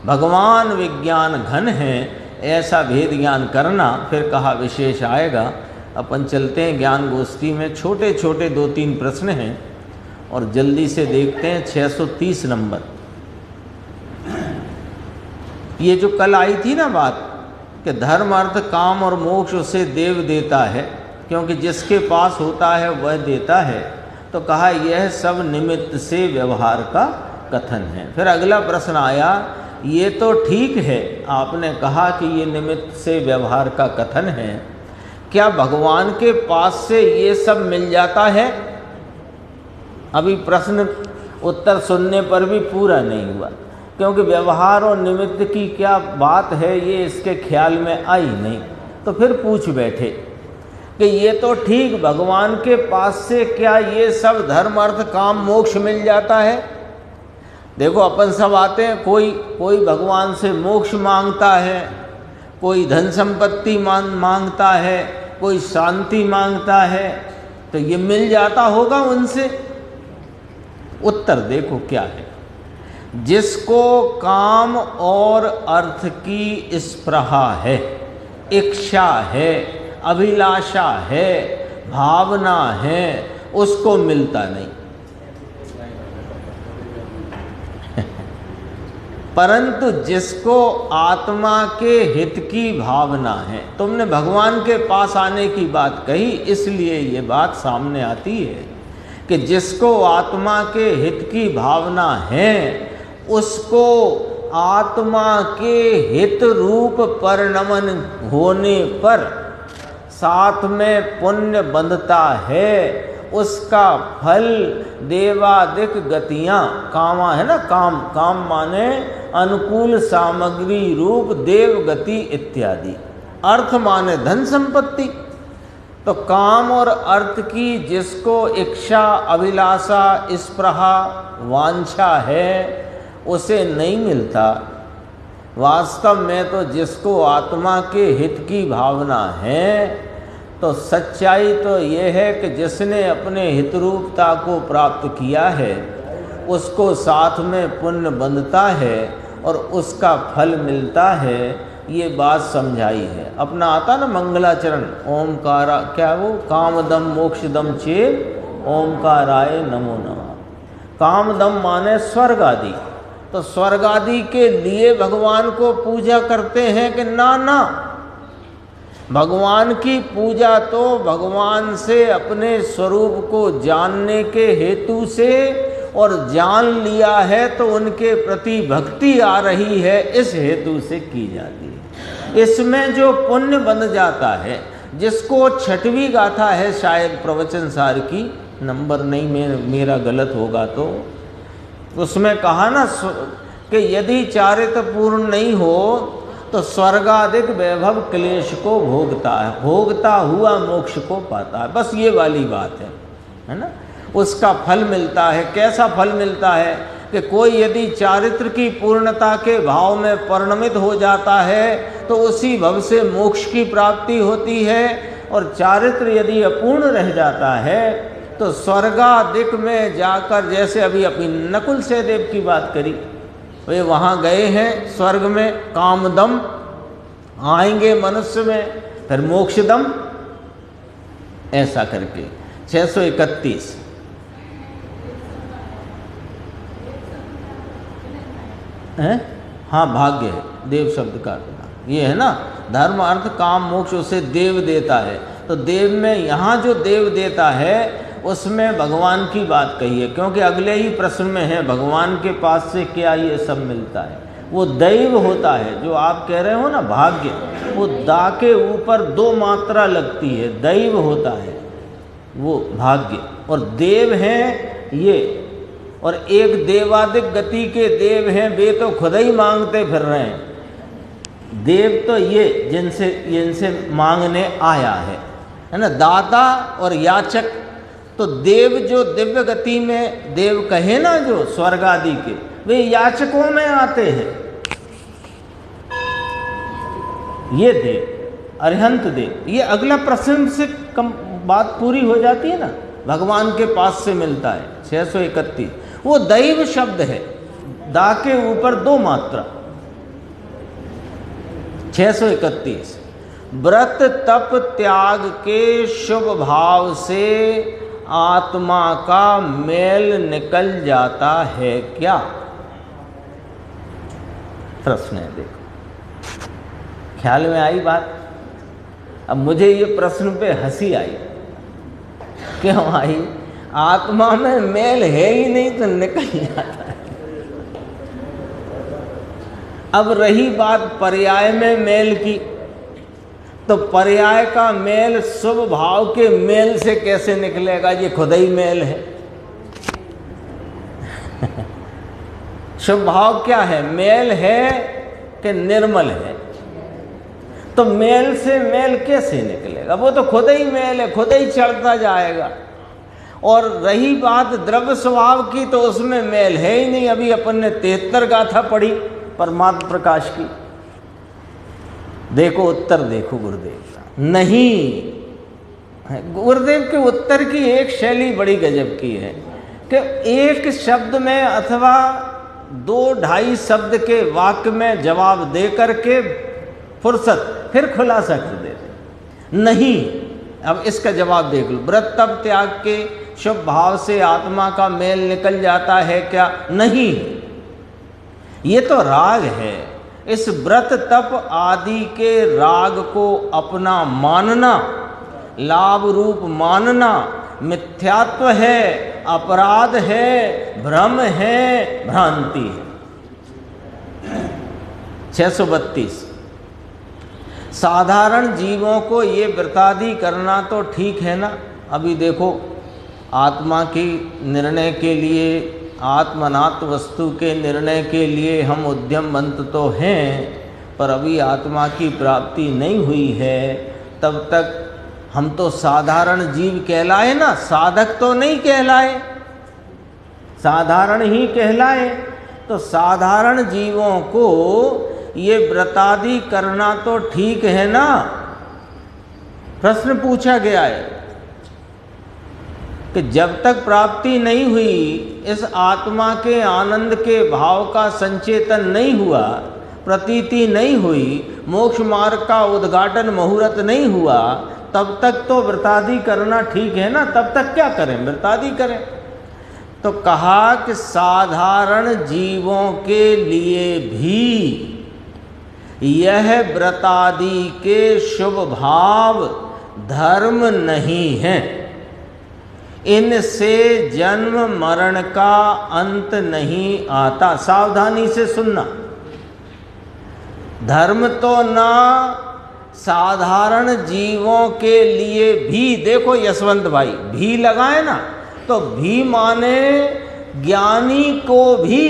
भगवान विज्ञान घन है, ऐसा भेद ज्ञान करना। फिर कहा विशेष आएगा। अपन चलते हैं ज्ञान गोष्ठी में। छोटे छोटे 2-3 प्रश्न हैं और जल्दी से देखते हैं। 630 नंबर, ये जो कल आई थी ना बात कि धर्म अर्थ काम और मोक्ष उसे देव देता है, क्योंकि जिसके पास होता है वह देता है। तो कहा यह सब निमित्त से व्यवहार का कथन है। फिर अगला प्रश्न आया, ये तो ठीक है, आपने कहा कि ये निमित्त से व्यवहार का कथन है, क्या भगवान के पास से ये सब मिल जाता है? अभी प्रश्न उत्तर सुनने पर भी पूरा नहीं हुआ, क्योंकि व्यवहार और निमित्त की क्या बात है ये इसके ख्याल में आई नहीं। तो फिर पूछ बैठे कि ये तो ठीक, भगवान के पास से क्या ये सब धर्म अर्थ काम मोक्ष मिल जाता है? देखो, अपन सब आते हैं, कोई भगवान से मोक्ष मांगता है, कोई धन संपत्ति मांगता है, कोई शांति मांगता है, तो ये मिल जाता होगा उनसे? उत्तर देखो क्या है। जिसको काम और अर्थ की स्पृहा है, इच्छा है, अभिलाषा है, भावना है, उसको मिलता नहीं। परंतु जिसको आत्मा के हित की भावना है, तुमने भगवान के पास आने की बात कही, इसलिए ये बात सामने आती है कि जिसको आत्मा के हित की भावना है, उसको आत्मा के हित रूप परिणमन होने पर साथ में पुण्य बंधता है। उसका फल देवादिक गतियाँ, कामा है ना, काम माने अनुकूल सामग्री रूप देव गति इत्यादि। अर्थ माने धन संपत्ति। तो काम और अर्थ की जिसको इच्छा, अभिलाषा, स्पृहा, वांछा है, उसे नहीं मिलता। वास्तव में तो जिसको आत्मा के हित की भावना है, तो सच्चाई तो ये है कि जिसने अपने हितरूपता को प्राप्त किया है, उसको साथ में पुण्य बंधता है और उसका फल मिलता है। ये बात समझाई है। अपना आता ना मंगलाचरण, ओमकारा, क्या वो, कामदम मोक्षदम चेत ओमकाराय नमो नमः। कामदम माने स्वर्ग आदि। तो स्वर्ग आदि के लिए भगवान को पूजा करते हैं कि ना? ना, भगवान की पूजा तो भगवान से अपने स्वरूप को जानने के हेतु से, और जान लिया है तो उनके प्रति भक्ति आ रही है, इस हेतु से की जाती है। इसमें जो पुण्य बन जाता है, जिसको छठवीं गाथा है शायद प्रवचन सार की, नंबर नहीं मेरा गलत होगा तो, उसमें कहा ना कि यदि चारित्र पूर्ण नहीं हो तो स्वर्गाधिक वैभव क्लेश को भोगता है, भोगता हुआ मोक्ष को पाता है। बस ये वाली बात है ना। उसका फल मिलता है। कैसा फल मिलता है कि कोई यदि चारित्र की पूर्णता के भाव में परिणमित हो जाता है तो उसी भव से मोक्ष की प्राप्ति होती है, और चारित्र यदि अपूर्ण रह जाता है तो स्वर्गाधिक में जाकर, जैसे अभी अपनी नकुल सहदेव की बात करी, वे वहाँ गए हैं स्वर्ग में, कामदम, आएंगे मनुष्य में, फिर मोक्षदम, ऐसा करके 631। है हाँ, भाग्य है देव शब्द का ये है ना, धर्म अर्थ काम मोक्ष उसे देव देता है। तो देव में यहाँ जो देव देता है उसमें भगवान की बात कही है, क्योंकि अगले ही प्रश्न में है भगवान के पास से क्या ये सब मिलता है। वो दैव होता है जो आप कह रहे हो ना, भाग्य, वो दा के ऊपर 2 मात्रा लगती है, दैव होता है वो भाग्य, और देव हैं ये, और एक देवादिक गति के देव हैं, वे तो खुद ही मांगते फिर रहे हैं। देव तो ये जिनसे मांगने आया है ना, दाता और याचक। तो देव जो दिव्य गति में देव कहे ना, जो स्वर्ग आदि के, वे याचकों में आते हैं। ये देव अरिहंत देव, ये अगला प्रश्न से कम बात पूरी हो जाती है ना, भगवान के पास से मिलता है। 631 वो दैव शब्द है, दा के ऊपर 2 मात्रा। 631 व्रत तप त्याग के शुभ भाव से आत्मा का मेल निकल जाता है क्या? प्रश्न है, देखो ख्याल में आई बात। अब मुझे ये प्रश्न पे हंसी आई। क्यों आई? आत्मा में मेल है ही नहीं तो निकल जाता है। अब रही बात पर्याय में मेल की, तो पर्याय का मेल शुभ भाव के मेल से कैसे निकलेगा? ये खुद ही मेल है। शुभ भाव क्या है? मेल है कि निर्मल है? तो मेल से मेल कैसे निकलेगा? वो तो खुद ही मेल है, खुद ही चढ़ता जाएगा। और रही बात द्रव्य स्वभाव की, तो उसमें मेल है ही नहीं। अभी अपन ने 73 गाथा पढ़ी परमात्म प्रकाश की। देखो उत्तर, देखो गुरुदेव का नहीं। गुरुदेव के उत्तर की एक शैली बड़ी गजब की है कि एक शब्द में अथवा 2-2.5 शब्द के वाक्य में जवाब दे करके फुर्सत फिर खुलासा कर देते। नहीं, अब इसका जवाब देख लो। व्रत तप त्याग के शुभ भाव से आत्मा का मेल निकल जाता है क्या? नहीं, ये तो राग है। इस व्रत तप आदि के राग को अपना मानना, लाभ रूप मानना मिथ्यात्व है, अपराध है, भ्रम है, भ्रांति है। 632 साधारण जीवों को ये व्रतादि करना तो ठीक है ना। अभी देखो आत्मा की निर्णय के लिए, आत्मनात् वस्तु के निर्णय के लिए हम उद्यमवंत तो हैं, पर अभी आत्मा की प्राप्ति नहीं हुई है। तब तक हम तो साधारण जीव कहलाए ना, साधक तो नहीं कहलाए, साधारण ही कहलाए। तो साधारण जीवों को ये व्रतादि करना तो ठीक है ना? प्रश्न पूछा गया है कि जब तक प्राप्ति नहीं हुई, इस आत्मा के आनंद के भाव का संचेतन नहीं हुआ, प्रतीति नहीं हुई, मोक्ष मार्ग का उद्घाटन मुहूर्त नहीं हुआ, तब तक तो व्रतादि करना ठीक है ना। तब तक क्या करें? व्रतादि करें। तो कहा कि साधारण जीवों के लिए भी यह व्रतादि के शुभ भाव धर्म नहीं है। इनसे जन्म मरण का अंत नहीं आता। सावधानी से सुनना। धर्म तो ना साधारण जीवों के लिए भी, देखो यशवंत भाई, भी लगाए ना, तो भी माने ज्ञानी को भी,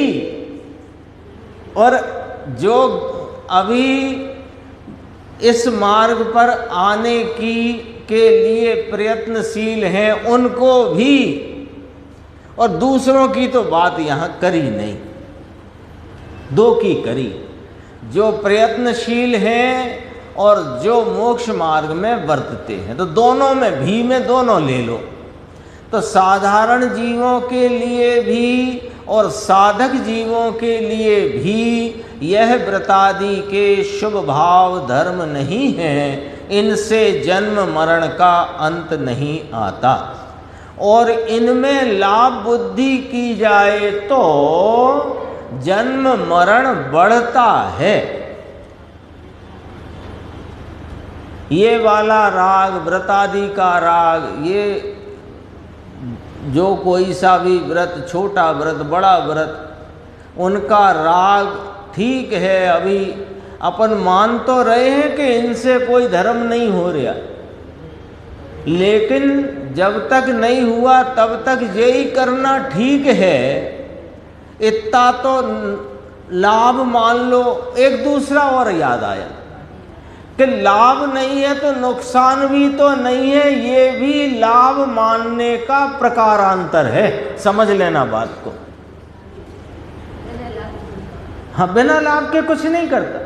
और जो अभी इस मार्ग पर आने के लिए प्रयत्नशील हैं उनको भी, और दूसरों की तो बात यहाँ करी नहीं, दो की करी, जो प्रयत्नशील हैं और जो मोक्ष मार्ग में वर्तते हैं, तो दोनों में भी में दोनों ले लो। तो साधारण जीवों के लिए भी और साधक जीवों के लिए भी यह व्रतादि के शुभ भाव धर्म नहीं है, इनसे जन्म मरण का अंत नहीं आता, और इनमें लाभ बुद्धि की जाए तो जन्म मरण बढ़ता है। ये वाला राग, व्रतादि का राग, ये जो कोई सा भी व्रत, छोटा व्रत बड़ा व्रत, उनका राग ठीक है, अभी अपन मान तो रहे हैं कि इनसे कोई धर्म नहीं हो रहा, लेकिन जब तक नहीं हुआ तब तक यही करना ठीक है, इतना तो लाभ मान लो। एक दूसरा और याद आया कि लाभ नहीं है तो नुकसान भी तो नहीं है, ये भी लाभ मानने का प्रकारांतर है, समझ लेना बात को। हाँ, बिना लाभ के कुछ नहीं करता,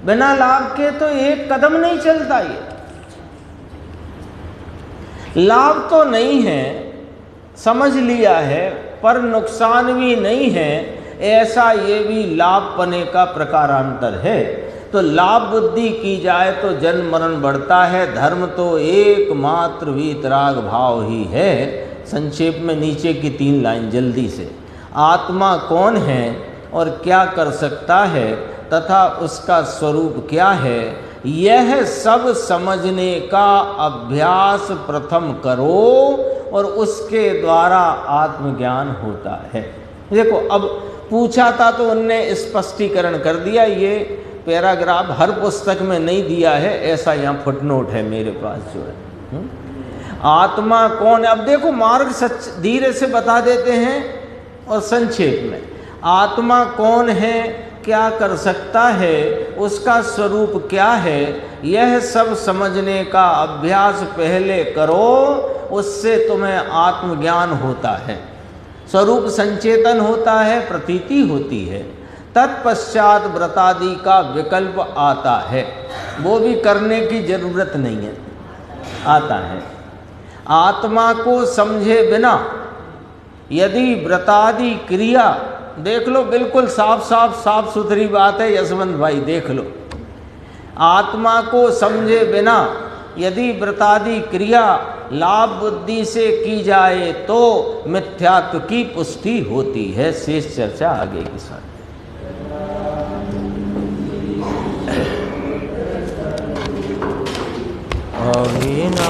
बिना लाभ के तो एक कदम नहीं चलता। ये लाभ तो नहीं है, समझ लिया है, पर नुकसान भी नहीं है, ऐसा ये भी लाभ पने का प्रकारांतर है। तो लाभ बुद्धि की जाए तो जन्म मरण बढ़ता है, धर्म तो एकमात्र वीतराग भाव ही है। संक्षेप में नीचे की 3 लाइन जल्दी से। आत्मा कौन है और क्या कर सकता है तथा उसका स्वरूप क्या है, यह सब समझने का अभ्यास प्रथम करो और उसके द्वारा आत्मज्ञान होता है। देखो, अब पूछा था तो उनने स्पष्टीकरण कर दिया। ये पैराग्राफ हर पुस्तक में नहीं दिया है, ऐसा यहाँ फुटनोट है मेरे पास जो है। आत्मा कौन है, अब देखो मार्ग सच धीरे से बता देते हैं और संक्षेप में। आत्मा कौन है, क्या कर सकता है, उसका स्वरूप क्या है, यह सब समझने का अभ्यास पहले करो, उससे तुम्हें आत्मज्ञान होता है। स्वरूप संचेतन होता है, प्रतीति होती है, तत्पश्चात व्रतादि का विकल्प आता है, वो भी करने की जरूरत नहीं है, आता है। आत्मा को समझे बिना यदि व्रतादि क्रिया, देख लो बिल्कुल साफ सुथरी बात है यशवंत भाई, देख लो। आत्मा को समझे बिना यदि व्रतादि क्रिया लाभ बुद्धि से की जाए तो मिथ्यात्व की पुष्टि होती है। शेष चर्चा आगे के साथ। अभिना